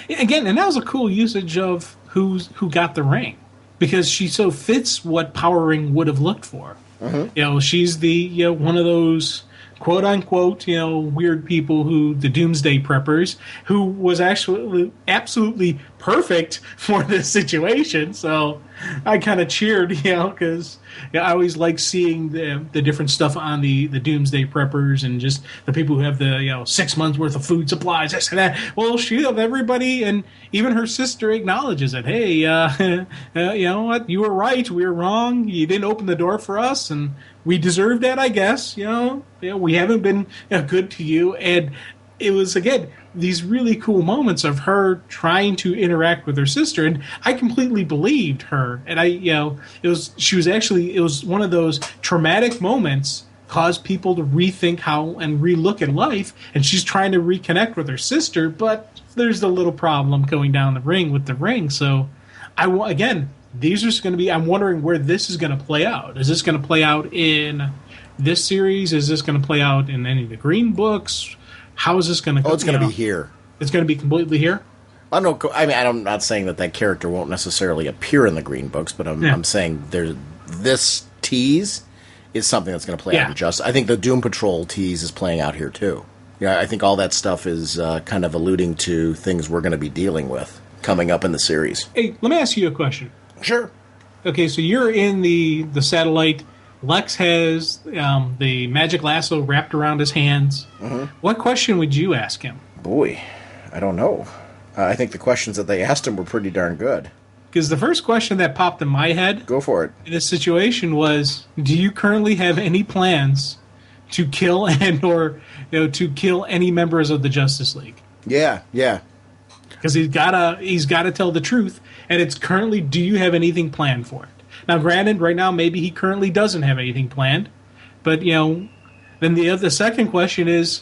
Again, and that was a cool usage of who got the ring, because she so fits what Power Ring would have looked for. Mm-hmm. She's the one of those quote unquote weird people the doomsday preppers who was actually absolutely perfect for this situation. So I kind of cheered, because I always like seeing the different stuff on the doomsday preppers and just the people who have the 6 months worth of food supplies, this and that. Well, she of everybody, and even her sister acknowledges it. Hey, you know what? You were right. We were wrong. You didn't open the door for us, and we deserved that, I guess. We haven't been good to you. And it was, again, these really cool moments of her trying to interact with her sister, and I completely believed her. And it was one of those traumatic moments caused people to rethink how and relook at life, and she's trying to reconnect with her sister, but there's the little problem going down the ring with the ring. So these are going to be, I'm wondering where this is going to play out. Is this going to play out in this series? Is this going to play out in any of the Green books? How is this going to go? Oh, it's going to be here. It's going to be completely here? I don't know. I mean, I'm not saying that character won't necessarily appear in the Green books, but I'm saying this tease is something that's going to play out in Justice. I think the Doom Patrol tease is playing out here, too. I think all that stuff is kind of alluding to things we're going to be dealing with coming up in the series. Hey, let me ask you a question. Sure. Okay, so you're in the satellite. Lex has the magic lasso wrapped around his hands. Mm-hmm. What question would you ask him? Boy, I don't know. I think the questions that they asked him were pretty darn good. Because the first question that popped in my head... Go for it. ...in this situation was, do you currently have any plans to kill to kill any members of the Justice League? Yeah. Because he's gotta tell the truth, and it's currently, do you have anything planned for it? Now, granted, right now, maybe he currently doesn't have anything planned, but, Then the second question is,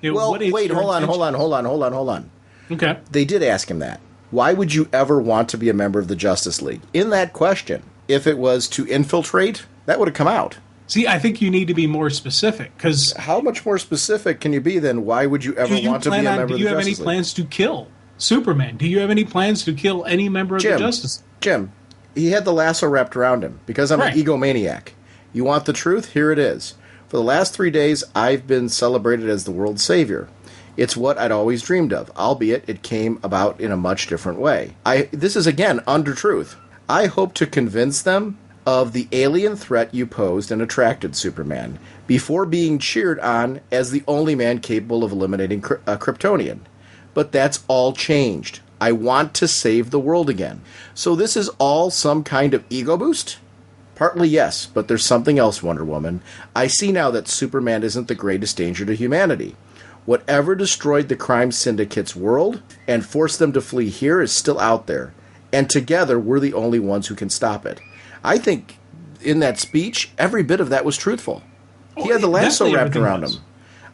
Well, what is wait, your hold intention? on. Okay. They did ask him that. Why would you ever want to be a member of the Justice League? In that question, if it was to infiltrate, that would have come out. See, I think you need to be more specific, because How much more specific can you be than why would you ever want to be a member of the do you have any Justice League? plans to kill Superman? Do you have any plans to kill any member of the Justice League? Jim, he had the lasso wrapped around him because I'm Right. an egomaniac. You want the truth? Here it is. For the last 3 days, I've been celebrated as the world's savior. It's what I'd always dreamed of, albeit it came about in a much different way. This is, again, under truth. I hope to convince them of the alien threat you posed and attracted, Superman, before being cheered on as the only man capable of eliminating a Kryptonian. But that's all changed. I want to save the world again. So this is all some kind of ego boost? Partly yes, but there's something else, Wonder Woman. I see now that Superman isn't the greatest danger to humanity. Whatever destroyed the crime syndicate's world and forced them to flee here is still out there. And together, we're the only ones who can stop it. I think in that speech, every bit of that was truthful. He had the lasso Definitely wrapped around everything him.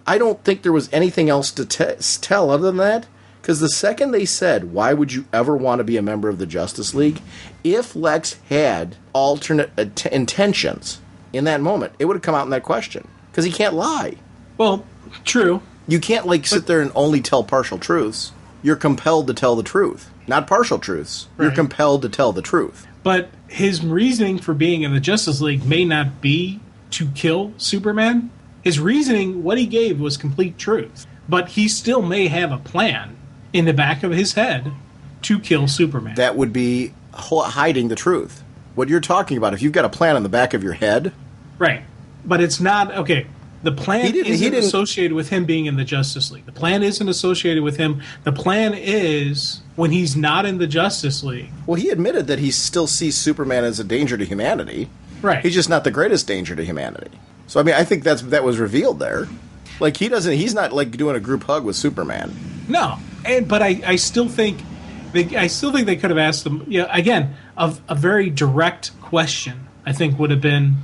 I don't think there was anything else to tell other than that. Because the second they said, why would you ever want to be a member of the Justice League? If Lex had alternate intentions in that moment, it would have come out in that question. Because he can't lie. Well, true. You can't, sit there and only tell partial truths. You're compelled to tell the truth. Not partial truths. You're Right. compelled to tell the truth. But his reasoning for being in the Justice League may not be to kill Superman. His reasoning, what he gave, was complete truth. But he still may have a plan in the back of his head to kill Superman. That would be hiding the truth. What you're talking about, if you've got a plan in the back of your head... Right. But it's not... Okay, the plan He isn't didn't- associated with him being in the Justice League. The plan isn't associated with him. The plan is when he's not in the Justice League. Well, he admitted that he still sees Superman as a danger to humanity. Right. He's just not the greatest danger to humanity. So, I mean, I think that was revealed there. He's not, doing a group hug with Superman. No, but I still think they could have asked them. Again, a very direct question. I think would have been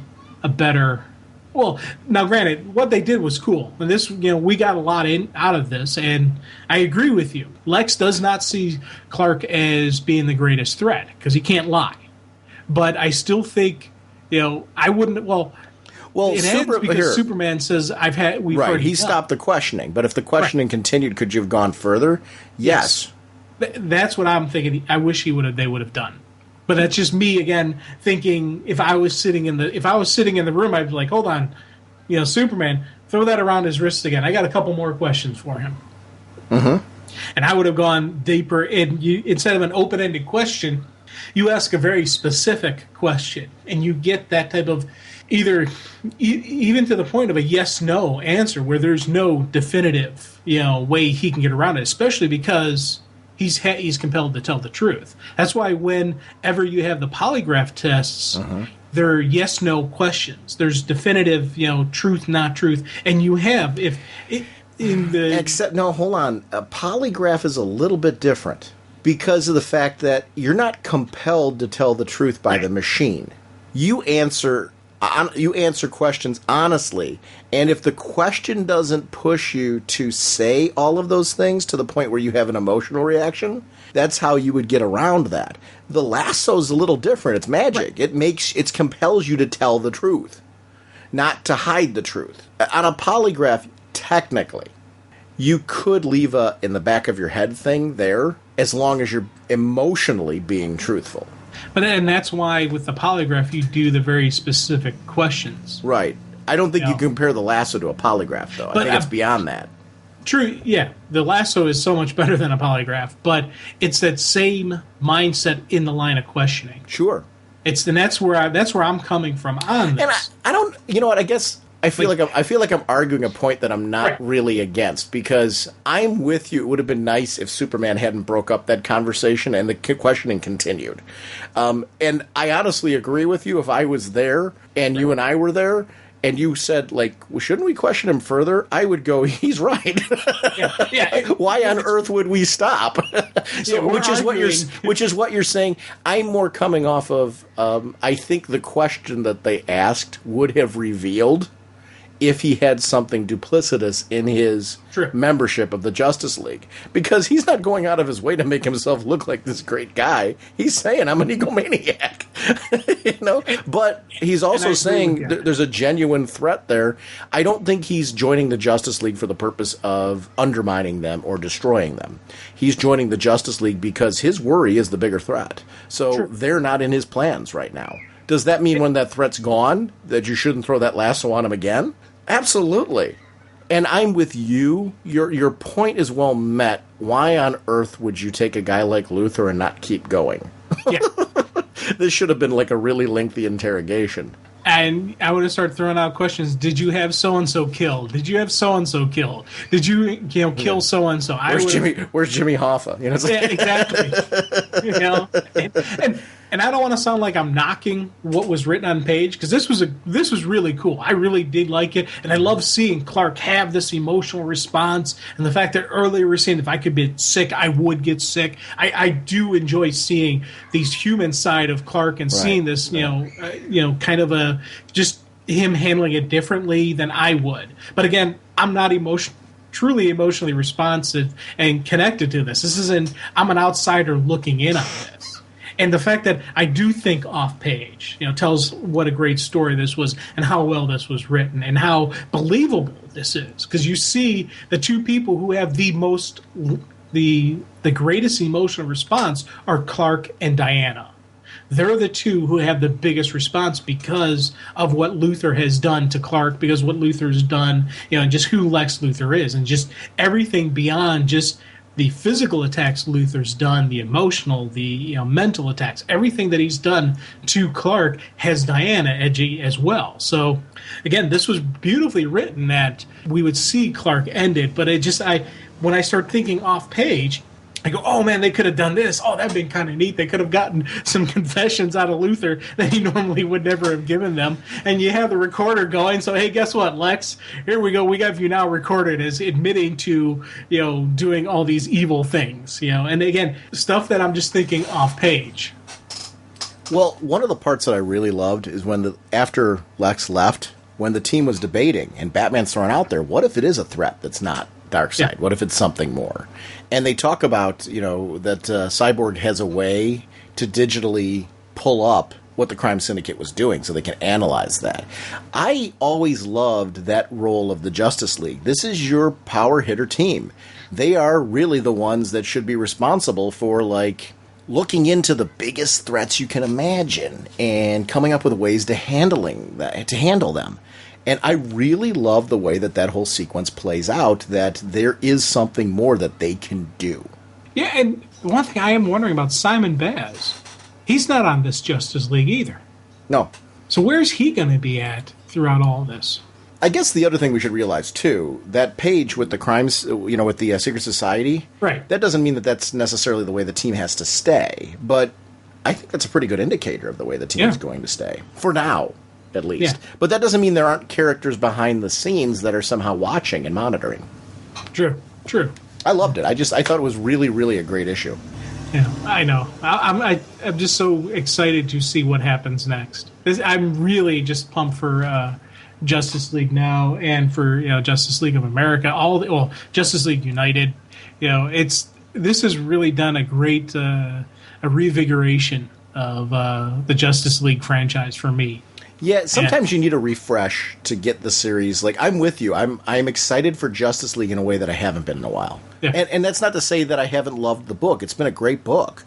a better. Well, now granted, what they did was cool, and this we got a lot out of this, and I agree with you. Lex does not see Clark as being the greatest threat because he can't lie, but I still think I wouldn't. Well, it ends because Superman says we've right. already He done. stopped the questioning, but if the questioning continued, could you have gone further? Yes. That's what I'm thinking. I wish they would have done. But that's just me again thinking. If I was sitting in the room, I'd be like, "Hold on, Superman, throw that around his wrist again. I got a couple more questions for him." Mm-hmm. And I would have gone deeper. Instead of an open-ended question, you ask a very specific question, and you get that type of either even to the point of a yes/no answer where there's no definitive way he can get around it, especially because he's compelled to tell the truth. That's why whenever you have the polygraph tests, they're yes/no questions. There's definitive truth, not truth, and you have no, hold on. A polygraph is a little bit different because of the fact that you're not compelled to tell the truth by the machine. You answer questions honestly, and if the question doesn't push you to say all of those things to the point where you have an emotional reaction, that's how you would get around that. The lasso's a little different. It's magic. Right. It compels you to tell the truth, not to hide the truth. On a polygraph, technically, you could leave a in the back of your head thing there as long as you're emotionally being truthful. And that's why with the polygraph you do the very specific questions. Right. I don't think you compare the lasso to a polygraph, though. I think it's beyond that. True, yeah. The lasso is so much better than a polygraph, but it's that same mindset in the line of questioning. Sure. That's where I'm coming from on this. And I don't. You know what? I guess I feel like I'm arguing a point that I'm not really against, because I'm with you. It would have been nice if Superman hadn't broke up that conversation and the questioning continued. And I honestly agree with you. If I was there and you and I were there, and you said, well, shouldn't we question him further? I would go, he's right. Yeah. Why on earth would we stop? Which is what you're saying. I'm more coming off of, I think the question that they asked would have revealed if he had something duplicitous in his True. membership of the Justice League. Because he's not going out of his way to make himself look like this great guy. He's saying, I'm an egomaniac. But he's also saying there's a genuine threat there. I don't think he's joining the Justice League for the purpose of undermining them or destroying them. He's joining the Justice League because his worry is the bigger threat. So they're not in his plans right now. Does that mean when that threat's gone that you shouldn't throw that lasso on him again? Absolutely. And I'm with you. Your point is well met. Why on earth would you take a guy like Luthor and not keep going? Yeah. This should have been like a really lengthy interrogation. And I would have started throwing out questions. Did you have so-and-so killed? Did you have so-and-so killed? Did you kill so-and-so? Where's Jimmy Hoffa? Exactly. And I don't want to sound like I'm knocking what was written on page, because this was really cool. I really did like it, and I love seeing Clark have this emotional response, and the fact that earlier we were saying if I could get sick, I would get sick. I do enjoy seeing these human side of Clark and seeing this, kind of just him handling it differently than I would. But again, I'm not truly emotionally responsive and connected to this. This isn't. I'm an outsider looking in on this. And the fact that I do think off page, tells what a great story this was and how well this was written and how believable this is. Because you see the two people who have the greatest emotional response are Clark and Diana. They're the two who have the biggest response because of what Luthor has done to Clark, because what Luthor's done, and just who Lex Luthor is, and just everything beyond just the physical attacks Luthor's done, the emotional, the mental attacks, everything that he's done to Clark has Diana edgy as well. So, again, this was beautifully written that we would see Clark ended, but when I start thinking off page, I go, oh man, they could have done this. Oh, that'd been kind of neat. They could have gotten some confessions out of Luthor that he normally would never have given them. And you have the recorder going. So, hey, guess what, Lex? Here we go. We got you now recorded as admitting to, doing all these evil things. And again, stuff that I'm just thinking off page. Well, one of the parts that I really loved is after Lex left, when the team was debating and Batman's thrown out there, what if it is a threat that's not Darkseid? Yeah. What if it's something more? And they talk about, that Cyborg has a way to digitally pull up what the crime syndicate was doing so they can analyze that. I always loved that role of the Justice League. This is your power hitter team. They are really the ones that should be responsible for, looking into the biggest threats you can imagine and coming up with ways to handle them. And I really love the way that whole sequence plays out, that there is something more that they can do. Yeah, and one thing I am wondering about Simon Baz, he's not on this Justice League either. No. So where's he going to be at throughout all this? I guess the other thing we should realize, too, that page with the crimes, with the Secret Society, right? That doesn't mean that that's necessarily the way the team has to stay. But I think that's a pretty good indicator of the way the team is going to stay. For now. At least. Yeah. But that doesn't mean there aren't characters behind the scenes that are somehow watching and monitoring. True. I loved it. I thought it was really, really a great issue. Yeah, I know. I'm just so excited to see what happens next. I'm really just pumped for Justice League Now and for Justice League of America. Justice League United. This has really done a great a revigoration of the Justice League franchise for me. Yeah, sometimes you need a refresh to get the series. I'm with you. I'm excited for Justice League in a way that I haven't been in a while. Yeah. And that's not to say that I haven't loved the book. It's been a great book.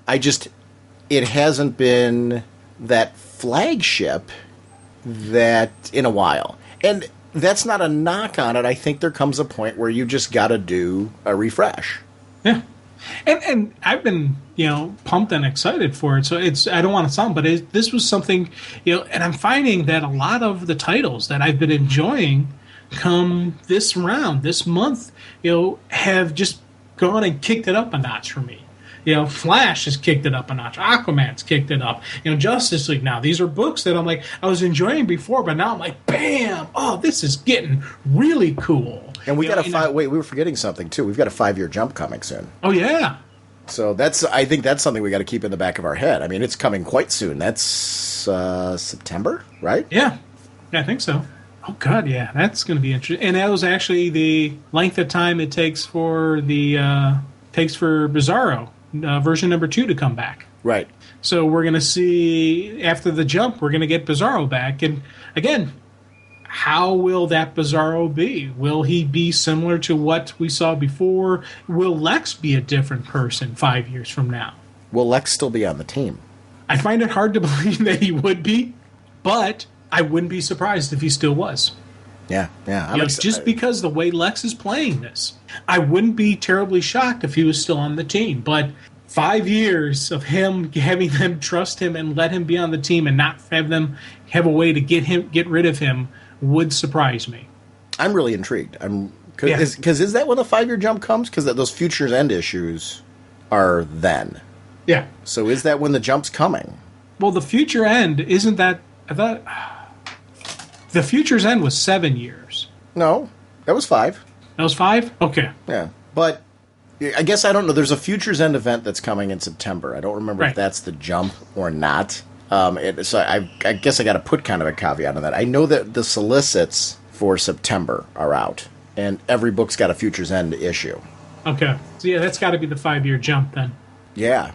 It hasn't been that flagship that in a while. And that's not a knock on it. I think there comes a point where you just got to do a refresh. Yeah. And I've been, pumped and excited for it. So I don't want to sound, but this was something, and I'm finding that a lot of the titles that I've been enjoying come this month, have just gone and kicked it up a notch for me. Flash has kicked it up a notch. Aquaman's kicked it up. Justice League Now. These are books that I was enjoying before, but now I'm like, bam! Oh, this is getting really cool. And we got wait, we were forgetting something too. We've got a 5-year jump coming soon. Oh yeah. So I think that's something we got to keep in the back of our head. I mean, it's coming quite soon. That's September, right? Yeah, I think so. Oh God, yeah, that's going to be interesting. And that was actually the length of time it takes for Bizarro version number 2 to come back. Right. So we're going to see after the jump, we're going to get Bizarro back, and again, how will that Bizarro be? Will he be similar to what we saw before? Will Lex be a different person 5 years from now? Will Lex still be on the team? I find it hard to believe that he would be, but I wouldn't be surprised if he still was. Yeah. Just because the way Lex is playing this, I wouldn't be terribly shocked if he was still on the team. But 5 years of him having them trust him and let him be on the team and not have them have a way to get rid of him would surprise me. I'm really intrigued. Because is that when the 5-year jump comes? Because those Futures End issues are then. Yeah. So is that when the jump's coming? Well, the Future End isn't that. I thought the Future's End was 7 years. No, that was 5. That was 5? Okay. Yeah, but I guess I don't know. There's a Future's End event that's coming in September. I don't remember if that's the jump or not. So I guess I got to put kind of a caveat on that. I know that the solicits for September are out, and every book's got a Future's End issue. Okay. So yeah, that's got to be the 5-year jump then. Yeah,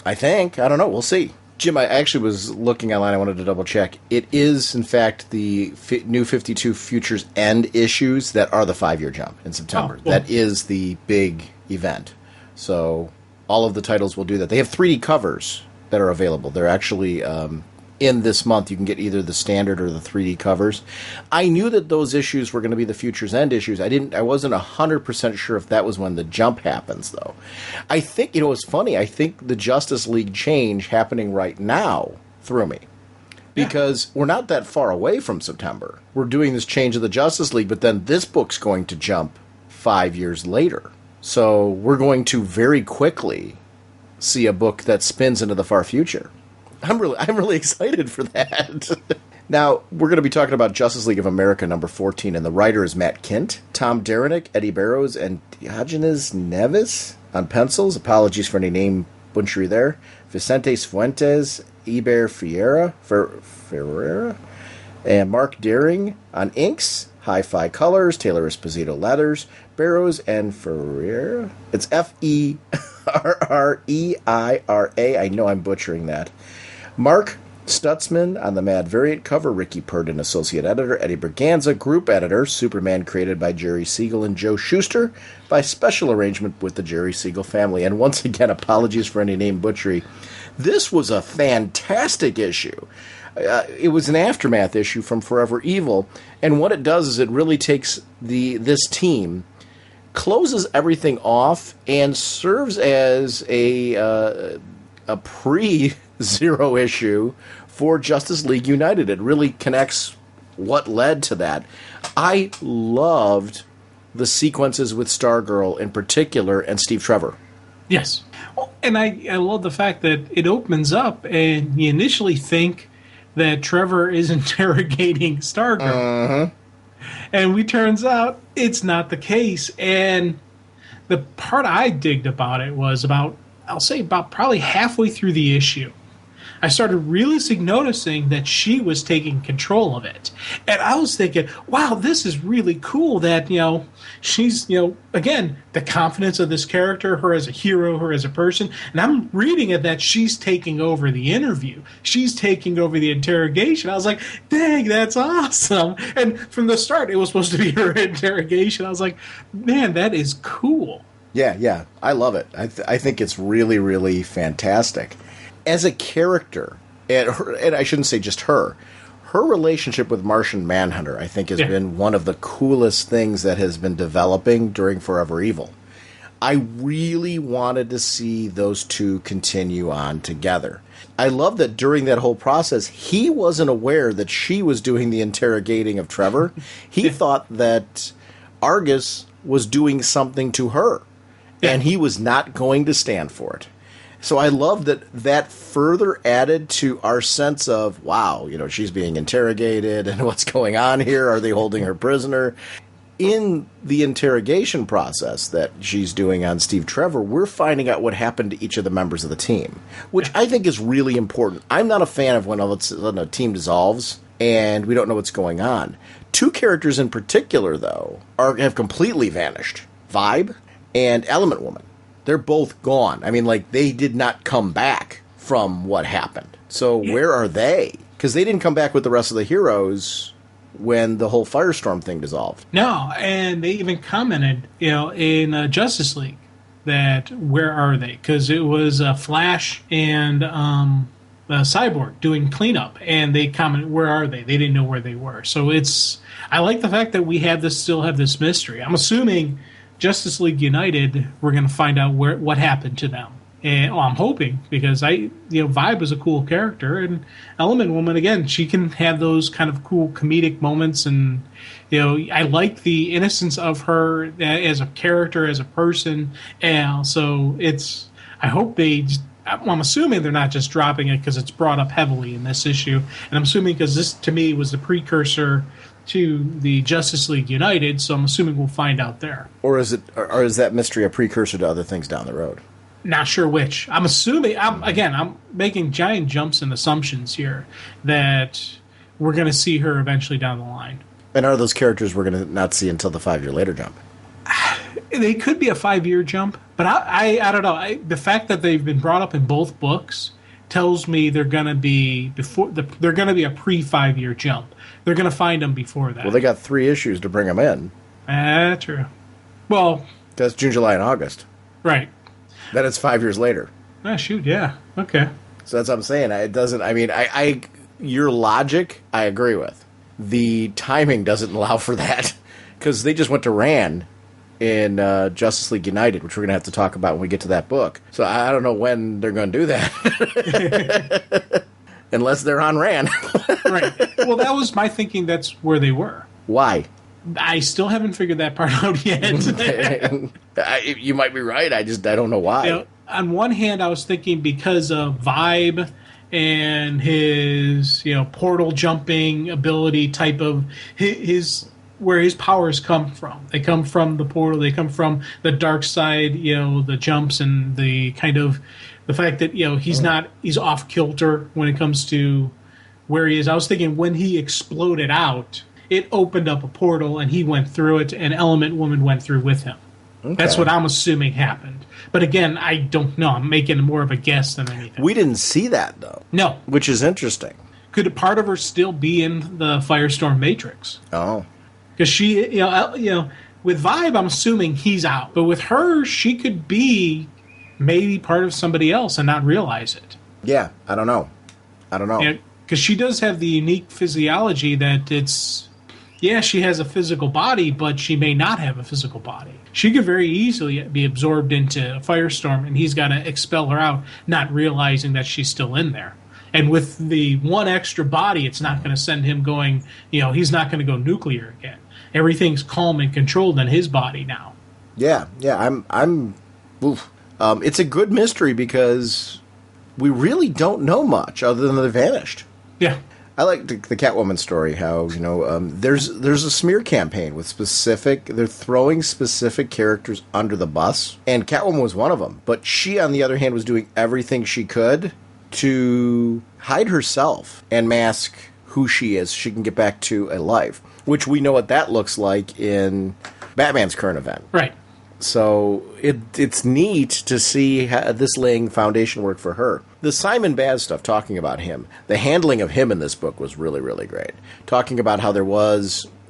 I think. I don't know. We'll see. Jim, I actually was looking online. I wanted to double check. It is, in fact, the new 52 Futures End issues that are the 5-year jump in September. Oh, cool. That is the big event. So all of the titles will do that. They have 3D covers that are available. They're actually in this month. You can get either the standard or the 3D covers. I knew that those issues were going to be the Futures End issues. I wasn't 100% sure if that was when the jump happens, though. I think, it's funny. I think the Justice League change happening right now threw me. Because we're not that far away from September. We're doing this change of the Justice League, but then this book's going to jump 5 years later. So we're going to very quickly see a book that spins into the far future. I'm really excited for that. Now, we're going to be talking about Justice League of America number 14, and the writer is Matt Kint, Tom Derenick, Eddie Barrows, and Diogenes Neves on pencils. Apologies for any name butchery there. Vicente Fuentes, Iber Ferreira, and Mark Deering on inks. Hi-Fi Colors, Taylor Esposito Leathers, Barrows, and Ferreira. It's Ferreira. I know I'm butchering that. Mark Stutzman on the Mad Variant cover, Ricky Purdon, associate editor, Eddie Berganza, group editor, Superman created by Jerry Siegel and Joe Shuster by special arrangement with the Jerry Siegel family. And once again, apologies for any name butchery. This was a fantastic issue. It was an aftermath issue from Forever Evil, and what it does is it really takes this team, closes everything off, and serves as a pre-Zero issue for Justice League United. It really connects what led to that. I loved the sequences with Stargirl in particular and Steve Trevor. Yes. And I love the fact that it opens up and you initially think that Trevor is interrogating Stargirl. And it turns out it's not the case. And the part I digged about it was about probably halfway through the issue. I started really noticing that she was taking control of it. And I was thinking, wow, this is really cool that, she's, again, the confidence of this character, her as a hero, her as a person. And I'm reading it that she's taking over the interview. She's taking over the interrogation. I was like, dang, that's awesome. And from the start, it was supposed to be her interrogation. I was like, man, that is cool. Yeah, I love it. I think it's really, really fantastic. As a character, and I shouldn't say just her relationship with Martian Manhunter, I think, has been one of the coolest things that has been developing during Forever Evil. I really wanted to see those two continue on together. I love that during that whole process, he wasn't aware that she was doing the interrogating of Trevor. He thought that Argus was doing something to her, and he was not going to stand for it. So I love that further added to our sense of, wow, she's being interrogated and what's going on here? Are they holding her prisoner? In the interrogation process that she's doing on Steve Trevor, we're finding out what happened to each of the members of the team, which I think is really important. I'm not a fan of when all of a sudden a team dissolves and we don't know what's going on. Two characters in particular, though, have completely vanished. Vibe and Element Woman. They're both gone. I mean, like, they did not come back from what happened. So where are they? Because they didn't come back with the rest of the heroes when the whole Firestorm thing dissolved. No, and they even commented, in Justice League that where are they? Because it was Flash and Cyborg doing cleanup, and they commented, where are they? They didn't know where they were. So I like the fact that we still have this mystery. I'm assuming Justice League United, we're going to find out what happened to them. And I'm hoping, because Vibe is a cool character, and Element Woman, again, she can have those kind of cool comedic moments, and I like the innocence of her as a character, as a person, and so I hope I'm assuming they're not just dropping it because it's brought up heavily in this issue, and I'm assuming because this, to me, was the precursor to the Justice League United, so I'm assuming we'll find out there. Or is that mystery a precursor to other things down the road? Not sure which. I'm assuming, I'm making giant jumps and assumptions here that we're going to see her eventually down the line. And are those characters we're going to not see until the 5-year later jump? They could be a 5-year jump, but I don't know. The fact that they've been brought up in both books tells me they're going to be they're going to be a pre-5-year jump. They're going to find them before that. Well, they got 3 issues to bring them in. True. Well, that's June, July, and August. Right. Then it's 5 years later. Oh, shoot, yeah. Okay. So that's what I'm saying. It doesn't, your logic, I agree with. The timing doesn't allow for that. Because they just went to Ran in Justice League United, which we're going to have to talk about when we get to that book. So I don't know when they're going to do that. Unless they're on Ran. Right. Well, that was my thinking. That's where they were. Why? I still haven't figured that part out yet. You might be right. I don't know why. On one hand, I was thinking because of Vibe and his, portal jumping ability type of where his powers come from. They come from the portal. They come from the dark side, the jumps and the kind of the fact that, he's off kilter when it comes to where he is. I was thinking when he exploded out, it opened up a portal, and he went through it, and Element Woman went through with him. Okay. That's what I'm assuming happened. But again, I don't know. I'm making more of a guess than anything. We didn't see that, though. No. Which is interesting. Could a part of her still be in the Firestorm Matrix? Oh. Because she, with Vibe, I'm assuming he's out. But with her, she could be maybe part of somebody else and not realize it. Yeah, I don't know. Because she does have the unique physiology that she has a physical body, but she may not have a physical body. She could very easily be absorbed into a Firestorm, and he's got to expel her out, not realizing that she's still in there. And with the one extra body, it's not going to send him going, he's not going to go nuclear again. Everything's calm and controlled in his body now. Yeah, it's a good mystery because we really don't know much other than they vanished. Yeah. I like the Catwoman story, how, there's a smear campaign with they're throwing specific characters under the bus, and Catwoman was one of them. But she, on the other hand, was doing everything she could to hide herself and mask who she is so she can get back to a life, which we know what that looks like in Batman's current event. Right. So it's neat to see how this laying foundation work for her. The Simon Baz stuff, talking about him, the handling of him in this book was really, really great. Talking about how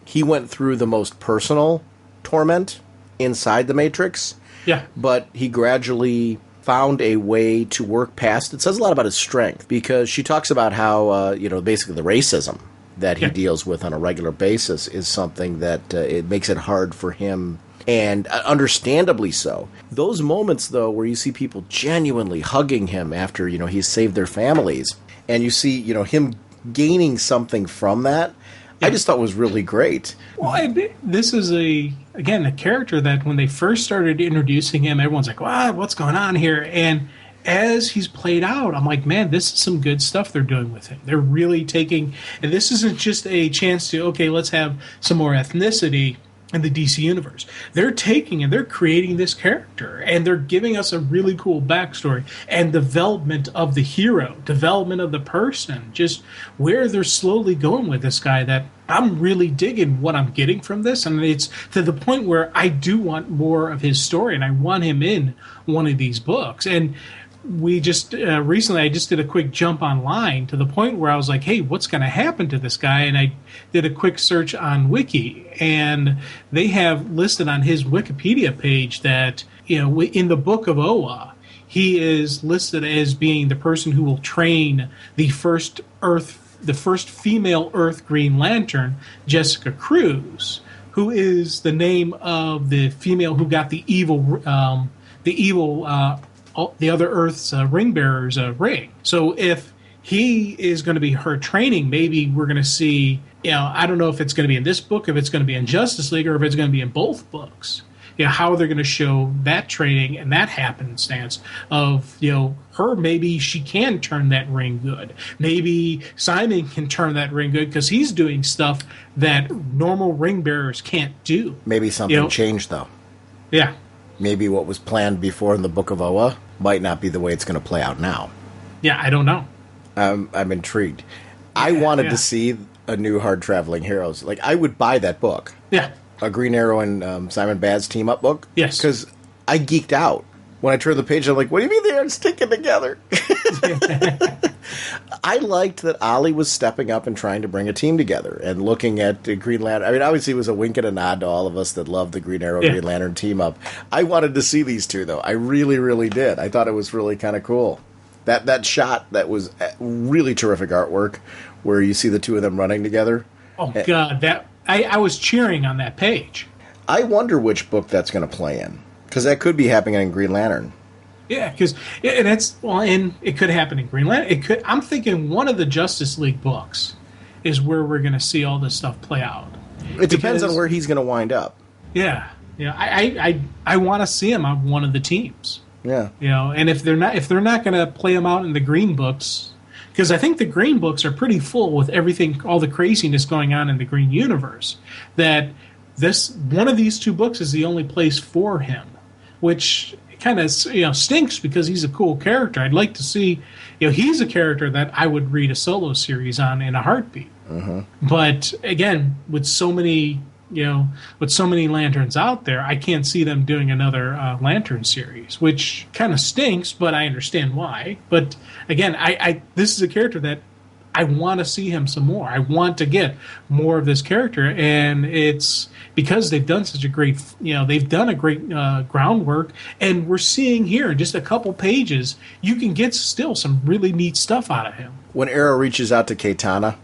he went through the most personal torment inside the Matrix. Yeah. But he gradually found a way to work past it. It says a lot about his strength, because she talks about how, basically the racism that he deals with on a regular basis is something that it makes it hard for him. And understandably so. Those moments, though, where you see people genuinely hugging him after, he's saved their families, and you see, him gaining something from that, I just thought was really great. Well, this is a character that when they first started introducing him, everyone's like, wow, what's going on here? And as he's played out, I'm like, man, this is some good stuff they're doing with him. They're really taking, and this isn't just a chance to, okay, let's have some more ethnicity. in the DC universe. They're taking and they're creating this character, and they're giving us a really cool backstory and development of the hero, development of the person, just where they're slowly going with this guy. That I'm really digging what I'm getting from this, and it's to the point where I do want more of his story, and I want him in one of these books. And we just recently, I just did a quick jump online to the point where I was like, hey, what's going to happen to this guy? And I did a quick search on Wiki, and they have listed on his Wikipedia page that, in the Book of Oa, he is listed as being the person who will train the first female Earth Green Lantern, Jessica Cruz, who is the name of the female who got the other Earth's ring bearer's ring. So if he is going to be her training, maybe we're going to see, I don't know if it's going to be in this book, if it's going to be in Justice League, or if it's going to be in both books. How they're going to show that training and that happenstance of, her, maybe she can turn that ring good. Maybe Simon can turn that ring good because he's doing stuff that normal ring bearers can't do. Maybe something changed, though. Yeah. Maybe what was planned before in the Book of Oa might not be the way it's going to play out now. Yeah, I don't know. I'm intrigued. I wanted to see a new Hard Traveling Heroes. Like, I would buy that book. Yeah. A Green Arrow and Simon Bad's team-up book. Yes. Because I geeked out. When I turned the page, I'm like, what do you mean they aren't sticking together? I liked that Ollie was stepping up and trying to bring a team together and looking at the Green Lantern. I mean, obviously it was a wink and a nod to all of us that love the Green Arrow, Green Lantern team-up. I wanted to see these two, though. I really, really did. I thought it was really kind of cool. That shot, that was really terrific artwork, where you see the two of them running together. Oh, God, I was cheering on that page. I wonder which book that's going to play in, because that could be happening in Green Lantern. Yeah, because and it could happen in Green Lantern. I'm thinking one of the Justice League books is where we're going to see all this stuff play out. It depends on where he's going to wind up. Yeah, I want to see him on one of the teams. Yeah, and if they're not going to play him out in the Green books, because I think the Green books are pretty full with everything, all the craziness going on in the Green universe. That one of these two books is the only place for him, which kind of stinks because he's a cool character. I'd like to see, he's a character that I would read a solo series on in a heartbeat. Mm-hmm. But again, with so many lanterns out there, I can't see them doing another lantern series, which kind of stinks, but I understand why. But again, this is a character that I want to see him some more. I want to get more of this character, and it's because they've done such a great, they've done a great groundwork, and we're seeing here in just a couple pages, you can get still some really neat stuff out of him. When Arrow reaches out to Katana,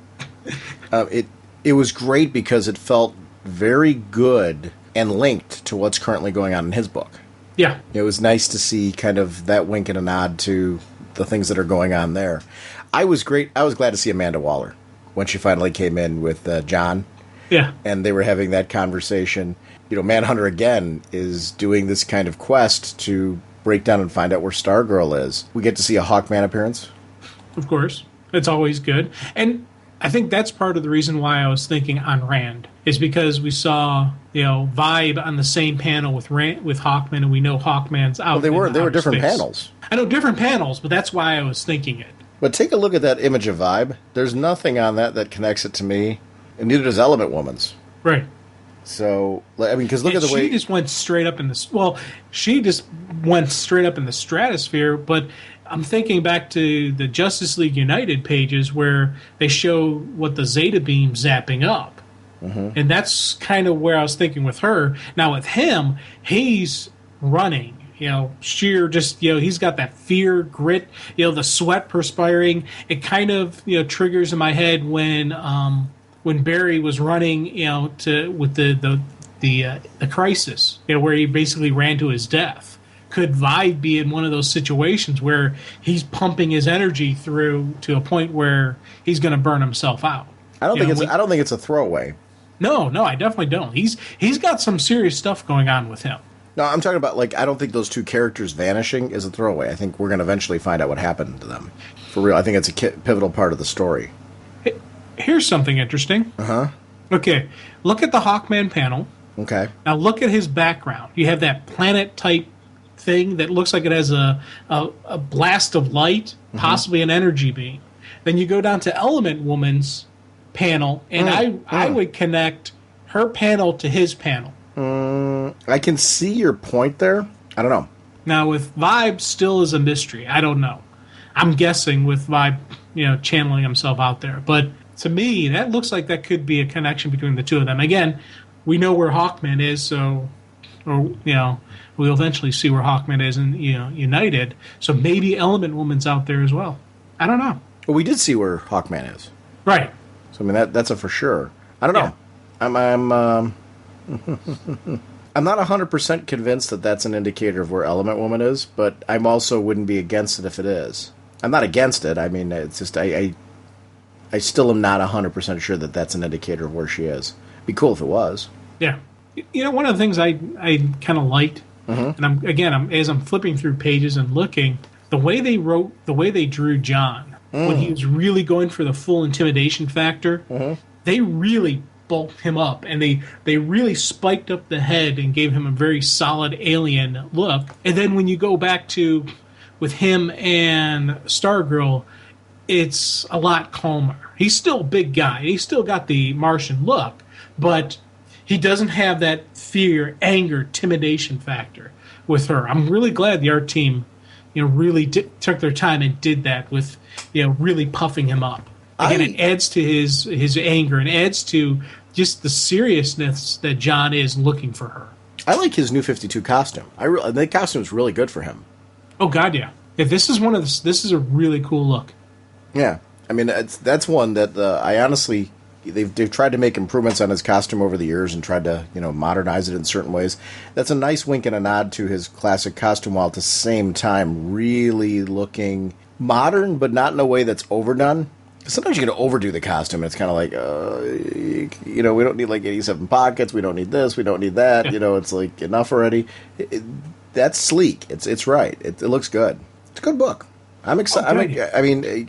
it was great because it felt very good and linked to what's currently going on in his book. Yeah. It was nice to see kind of that wink and a nod to the things that are going on there. I was glad to see Amanda Waller when she finally came in with John. Yeah. And they were having that conversation. Manhunter, again, is doing this kind of quest to break down and find out where Stargirl is. We get to see a Hawkman appearance. Of course. It's always good. And I think that's part of the reason why I was thinking on Rand, is because we saw, Vibe on the same panel with Hawkman, and we know Hawkman's out. Well, they were different panels. I know different panels, but that's why I was thinking it. But take a look at that image of Vibe. There's nothing on that connects it to me, and neither does Element Woman's. Right. So, because look at the way she just went straight up in the stratosphere. But I'm thinking back to the Justice League United pages where they show what the Zeta Beam zapping up, and that's kind of where I was thinking with her. Now with him, he's running. Sheer just, he's got that fear, grit, the sweat perspiring. It kind of, triggers in my head when Barry was running, with the crisis, where he basically ran to his death. Could Vibe be in one of those situations where he's pumping his energy through to a point where he's going to burn himself out? I don't think it's a throwaway. No, I definitely don't. He's got some serious stuff going on with him. No, I'm talking about, I don't think those two characters vanishing is a throwaway. I think we're going to eventually find out what happened to them. For real, I think it's a pivotal part of the story. Here's something interesting. Uh-huh. Okay, look at the Hawkman panel. Okay. Now look at his background. You have that planet-type thing that looks like it has a blast of light, possibly an energy beam. Then you go down to Element Woman's panel, and I would connect her panel to his panel. I can see your point there. I don't know. Now with Vibe, still is a mystery. I don't know. I'm guessing with Vibe, channeling himself out there. But to me, that looks like that could be a connection between the two of them. Again, we know where Hawkman is, we'll eventually see where Hawkman is in United. So maybe Element Woman's out there as well. I don't know. Well, we did see where Hawkman is. Right. So I mean that's a for sure. I don't know. I'm not 100% convinced that that's an indicator of where Element Woman is, but I'm also wouldn't be against it if it is. I'm not against it. I mean, it's just I still am not 100% sure that that's an indicator of where she is. It'd be cool if it was. Yeah. One of the things I kind of liked, and as I'm flipping through pages and looking, the way they drew John, when he was really going for the full intimidation factor, they really bulked him up, and they really spiked up the head and gave him a very solid alien look. And then when you go back to with him and Stargirl, it's a lot calmer. He's still a big guy. He's still got the Martian look, but he doesn't have that fear, anger, intimidation factor with her. I'm really glad the art team, really took their time and did that with, really puffing him up. Again, it adds to his anger and adds to just the seriousness that John is looking for her. I like his new 52 costume. The costume is really good for him. Oh God, yeah. If this is this is a really cool look. Yeah, I mean that's one that I honestly they've tried to make improvements on his costume over the years and tried to modernize it in certain ways. That's a nice wink and a nod to his classic costume, while at the same time really looking modern, but not in a way that's overdone. Sometimes you're going to overdo the costume. And it's kind of like, we don't need like 87 pockets. We don't need this. We don't need that. It's like enough already. That's sleek. It's right. It looks good. It's a good book. I'm excited.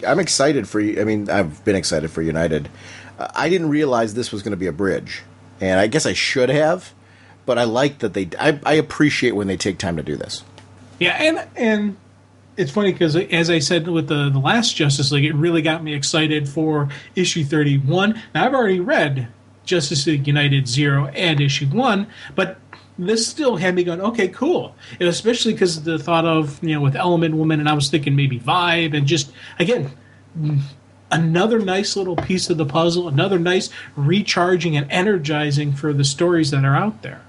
I'm excited for you. I mean, I've been excited for United. I didn't realize this was going to be a bridge, and I guess I should have. But I like that I appreciate when they take time to do this. Yeah, and it's funny because, as I said with the last Justice League, it really got me excited for issue 31. Now, I've already read Justice League United 0 and issue 1, but this still had me going, okay, cool. And especially because the thought of, with Element Woman, and I was thinking maybe Vibe, and just, again, another nice little piece of the puzzle, another nice recharging and energizing for the stories that are out there.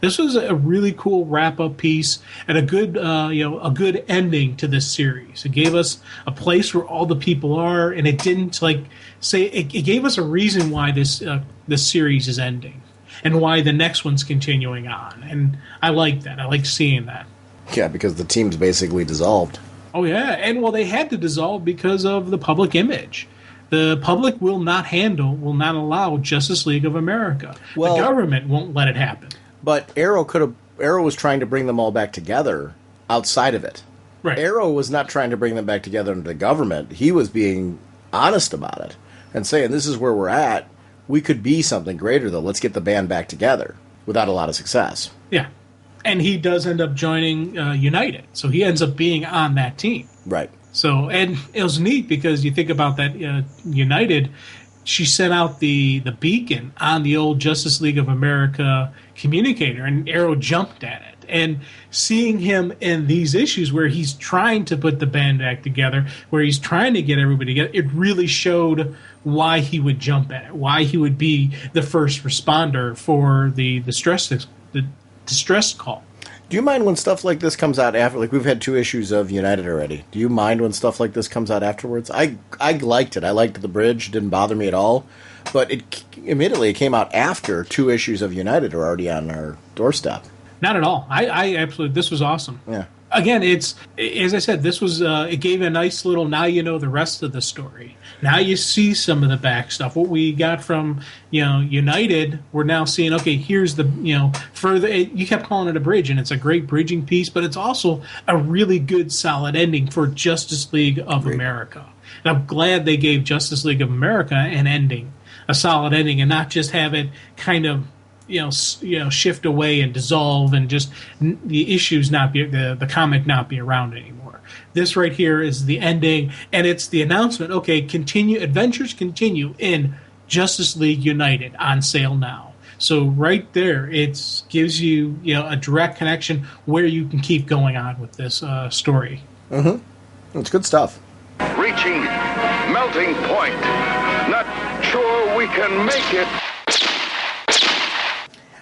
This was a really cool wrap-up piece and a good ending to this series. It gave us a place where all the people are, and it didn't it gave us a reason why this series is ending and why the next one's continuing on. And I like that. I like seeing that. Yeah, because the team's basically dissolved. Oh yeah, and they had to dissolve because of the public image. The public will not allow Justice League of America. The government won't let it happen. But Arrow was trying to bring them all back together outside of it. Right. Arrow was not trying to bring them back together under the government. He was being honest about it and saying, this is where we're at. We could be something greater, though. Let's get the band back together, without a lot of success. Yeah. And he does end up joining United. So he ends up being on that team. Right. So, and it was neat because you think about that United, she sent out the beacon on the old Justice League of America communicator, and Arrow jumped at it. And seeing him in these issues where he's trying to put the band back together, where he's trying to get everybody together, it really showed why he would jump at it, why he would be the first responder for the distress call. Do you mind when stuff like this comes out after? Like, we've had 2 issues of United already. Do you mind when stuff like this comes out afterwards? I liked it. I liked the bridge. It didn't bother me at all. But admittedly, it came out after 2 issues of United are already on our doorstep. Not at all. I absolutely, this was awesome. Yeah. Again, it's, as I said, this was, it gave a nice little, now you know the rest of the story. Now you see some of the back stuff. What we got from, United, we're now seeing, okay, here's the, further, you kept calling it a bridge, and it's a great bridging piece, but it's also a really good, solid ending for Justice League of America. And I'm glad they gave Justice League of America an ending, a solid ending, and not just have it kind of shift away and dissolve, and just the issues not be the comic not be around anymore. This right here is the ending, and it's the announcement. Okay, adventures continue in Justice League United, on sale now. So right there, it gives you a direct connection where you can keep going on with this story. Mm-hmm. It's good stuff. Reaching melting point. Not sure we can make it.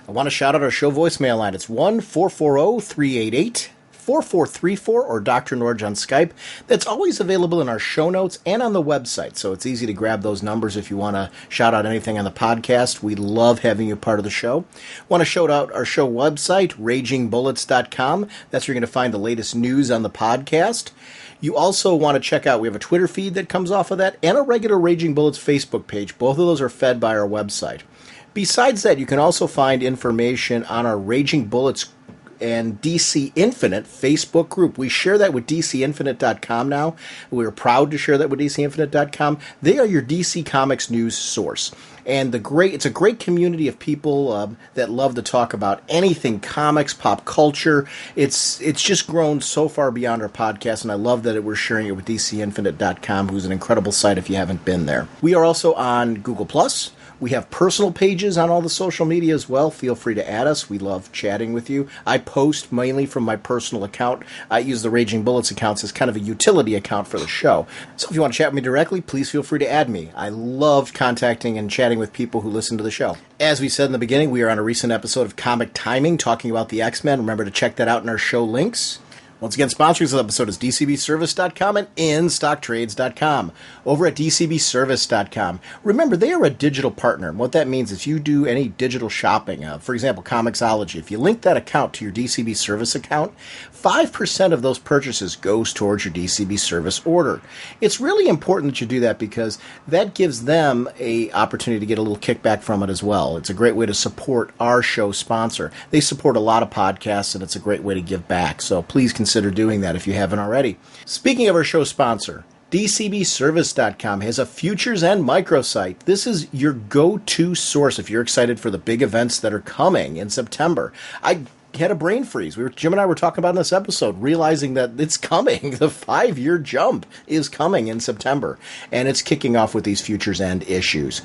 I want to shout out our show voicemail line. It's 1-440-388-4434 or drnorge on Skype. That's always available in our show notes and on the website, so it's easy to grab those numbers if you want to shout out anything on the podcast. We love having you part of the show. Want to shout out our show website, ragingbullets.com. That's where you're going to find the latest news on the podcast. You also want to check out, we have a Twitter feed that comes off of that, and a regular Raging Bullets Facebook page. Both of those are fed by our website. Besides that, you can also find information on our Raging Bullets and DC Infinite Facebook group. We share that with DCinfinite.com now. We're proud to share that with DCinfinite.com. They are your DC Comics news source. And it's a great community of people that love to talk about anything comics, pop culture. It's just grown so far beyond our podcast, and I love that we're sharing it with DCinfinite.com, who's an incredible site if you haven't been there. We are also on Google+. We have personal pages on all the social media as well. Feel free to add us. We love chatting with you. I post mainly from my personal account. I use the Raging Bullets accounts as kind of a utility account for the show. So if you want to chat with me directly, please feel free to add me. I love contacting and chatting with people who listen to the show. As we said in the beginning, we are on a recent episode of Comic Timing talking about the X-Men. Remember to check that out in our show links. Once again, sponsoring this episode is DCBService.com and InStockTrades.com. Over at DCBService.com, remember, they are a digital partner. What that means is if you do any digital shopping, for example, Comixology, if you link that account to your DCB Service account, 5% of those purchases goes towards your DCB Service order. It's really important that you do that because that gives them an opportunity to get a little kickback from it as well. It's a great way to support our show sponsor. They support a lot of podcasts, and it's a great way to give back. So please consider doing that if you haven't already. Speaking of our show sponsor, DCBService.com has a futures and microsite. This is your go-to source if you're excited for the big events that are coming in September. I had a brain freeze. Jim and I were talking about in this episode, realizing that it's coming. The 5-year jump is coming in September, and it's kicking off with these futures end issues.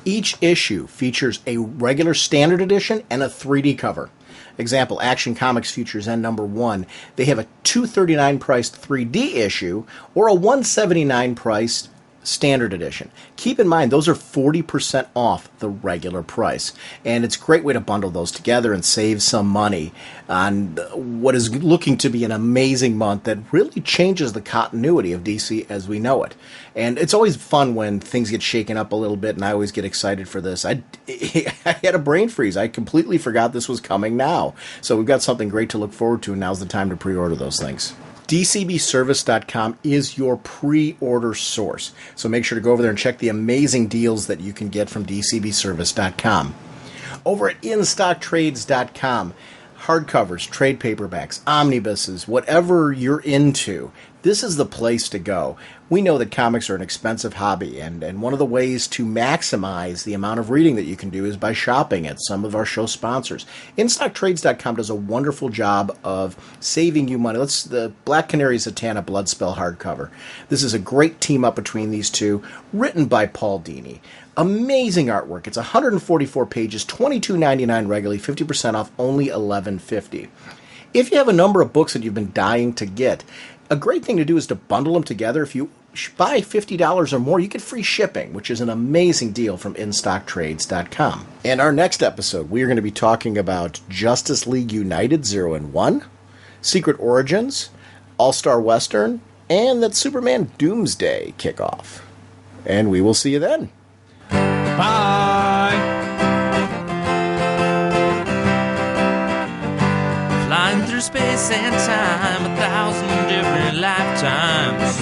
Each issue features a regular standard edition and a 3D cover. Example, Action Comics Futures End #1. They have a $239 priced 3D issue or a $179 priced standard edition. Keep in mind, those are 40% off the regular price, and it's a great way to bundle those together and save some money on what is looking to be an amazing month that really changes the continuity of DC as we know it. And it's always fun when things get shaken up a little bit, and I always get excited for this. I had a brain freeze. I completely forgot this was coming now. So we've got something great to look forward to, and now's the time to pre-order those things. DCBService.com is your pre-order source. So make sure to go over there and check the amazing deals that you can get from DCBService.com. Over at InStockTrades.com, hardcovers, trade paperbacks, omnibuses, whatever you're into, this is the place to go. We know that comics are an expensive hobby, and one of the ways to maximize the amount of reading that you can do is by shopping at some of our show sponsors. InStockTrades.com does a wonderful job of saving you money. The Black Canary Zatanna Bloodspell hardcover. This is a great team up between these two, written by Paul Dini. Amazing artwork. It's 144 pages, $22.99 regularly, 50% off, only $11.50. If you have a number of books that you've been dying to get, a great thing to do is to bundle them together. If you buy $50 or more, you get free shipping, which is an amazing deal from InStockTrades.com. In our next episode, we are going to be talking about Justice League United 0 and 1, Secret Origins, All-Star Western, and that Superman Doomsday kickoff. And we will see you then. Bye! Flying through space and time, 1,000 different lifetimes.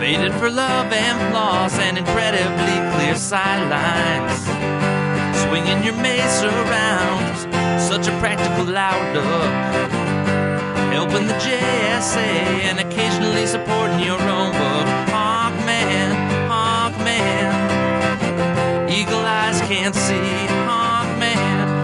Faded for love and flaws and incredibly clear sightlines. Swinging your mace around, such a practical outlook. Helping the JSA and occasionally supporting your own book. Hawkman, Hawkman. Eagle eyes can't see. Hawkman,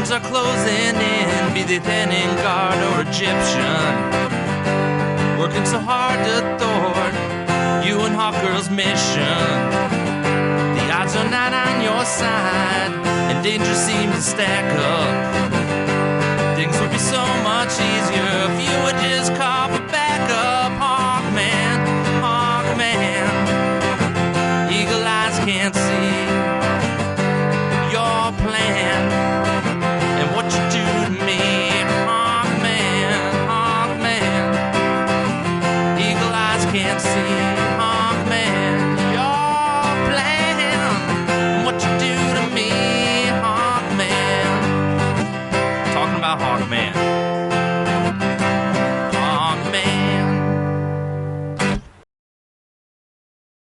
Germans are closing in, be they Thenin Guard or Egyptian. Working so hard to thwart you and Hawkgirl's mission. The odds are not on your side, and danger seems to stack up. Things would be so much easier if you would just call for backup. Hawkman, Hawkman, eagle eyes can't see your plan and what you do to me. Hawkman, Hawkman, eagle eyes can't see. Hawkman, your plan and what you do to me. Hawkman, talking about Hawkman.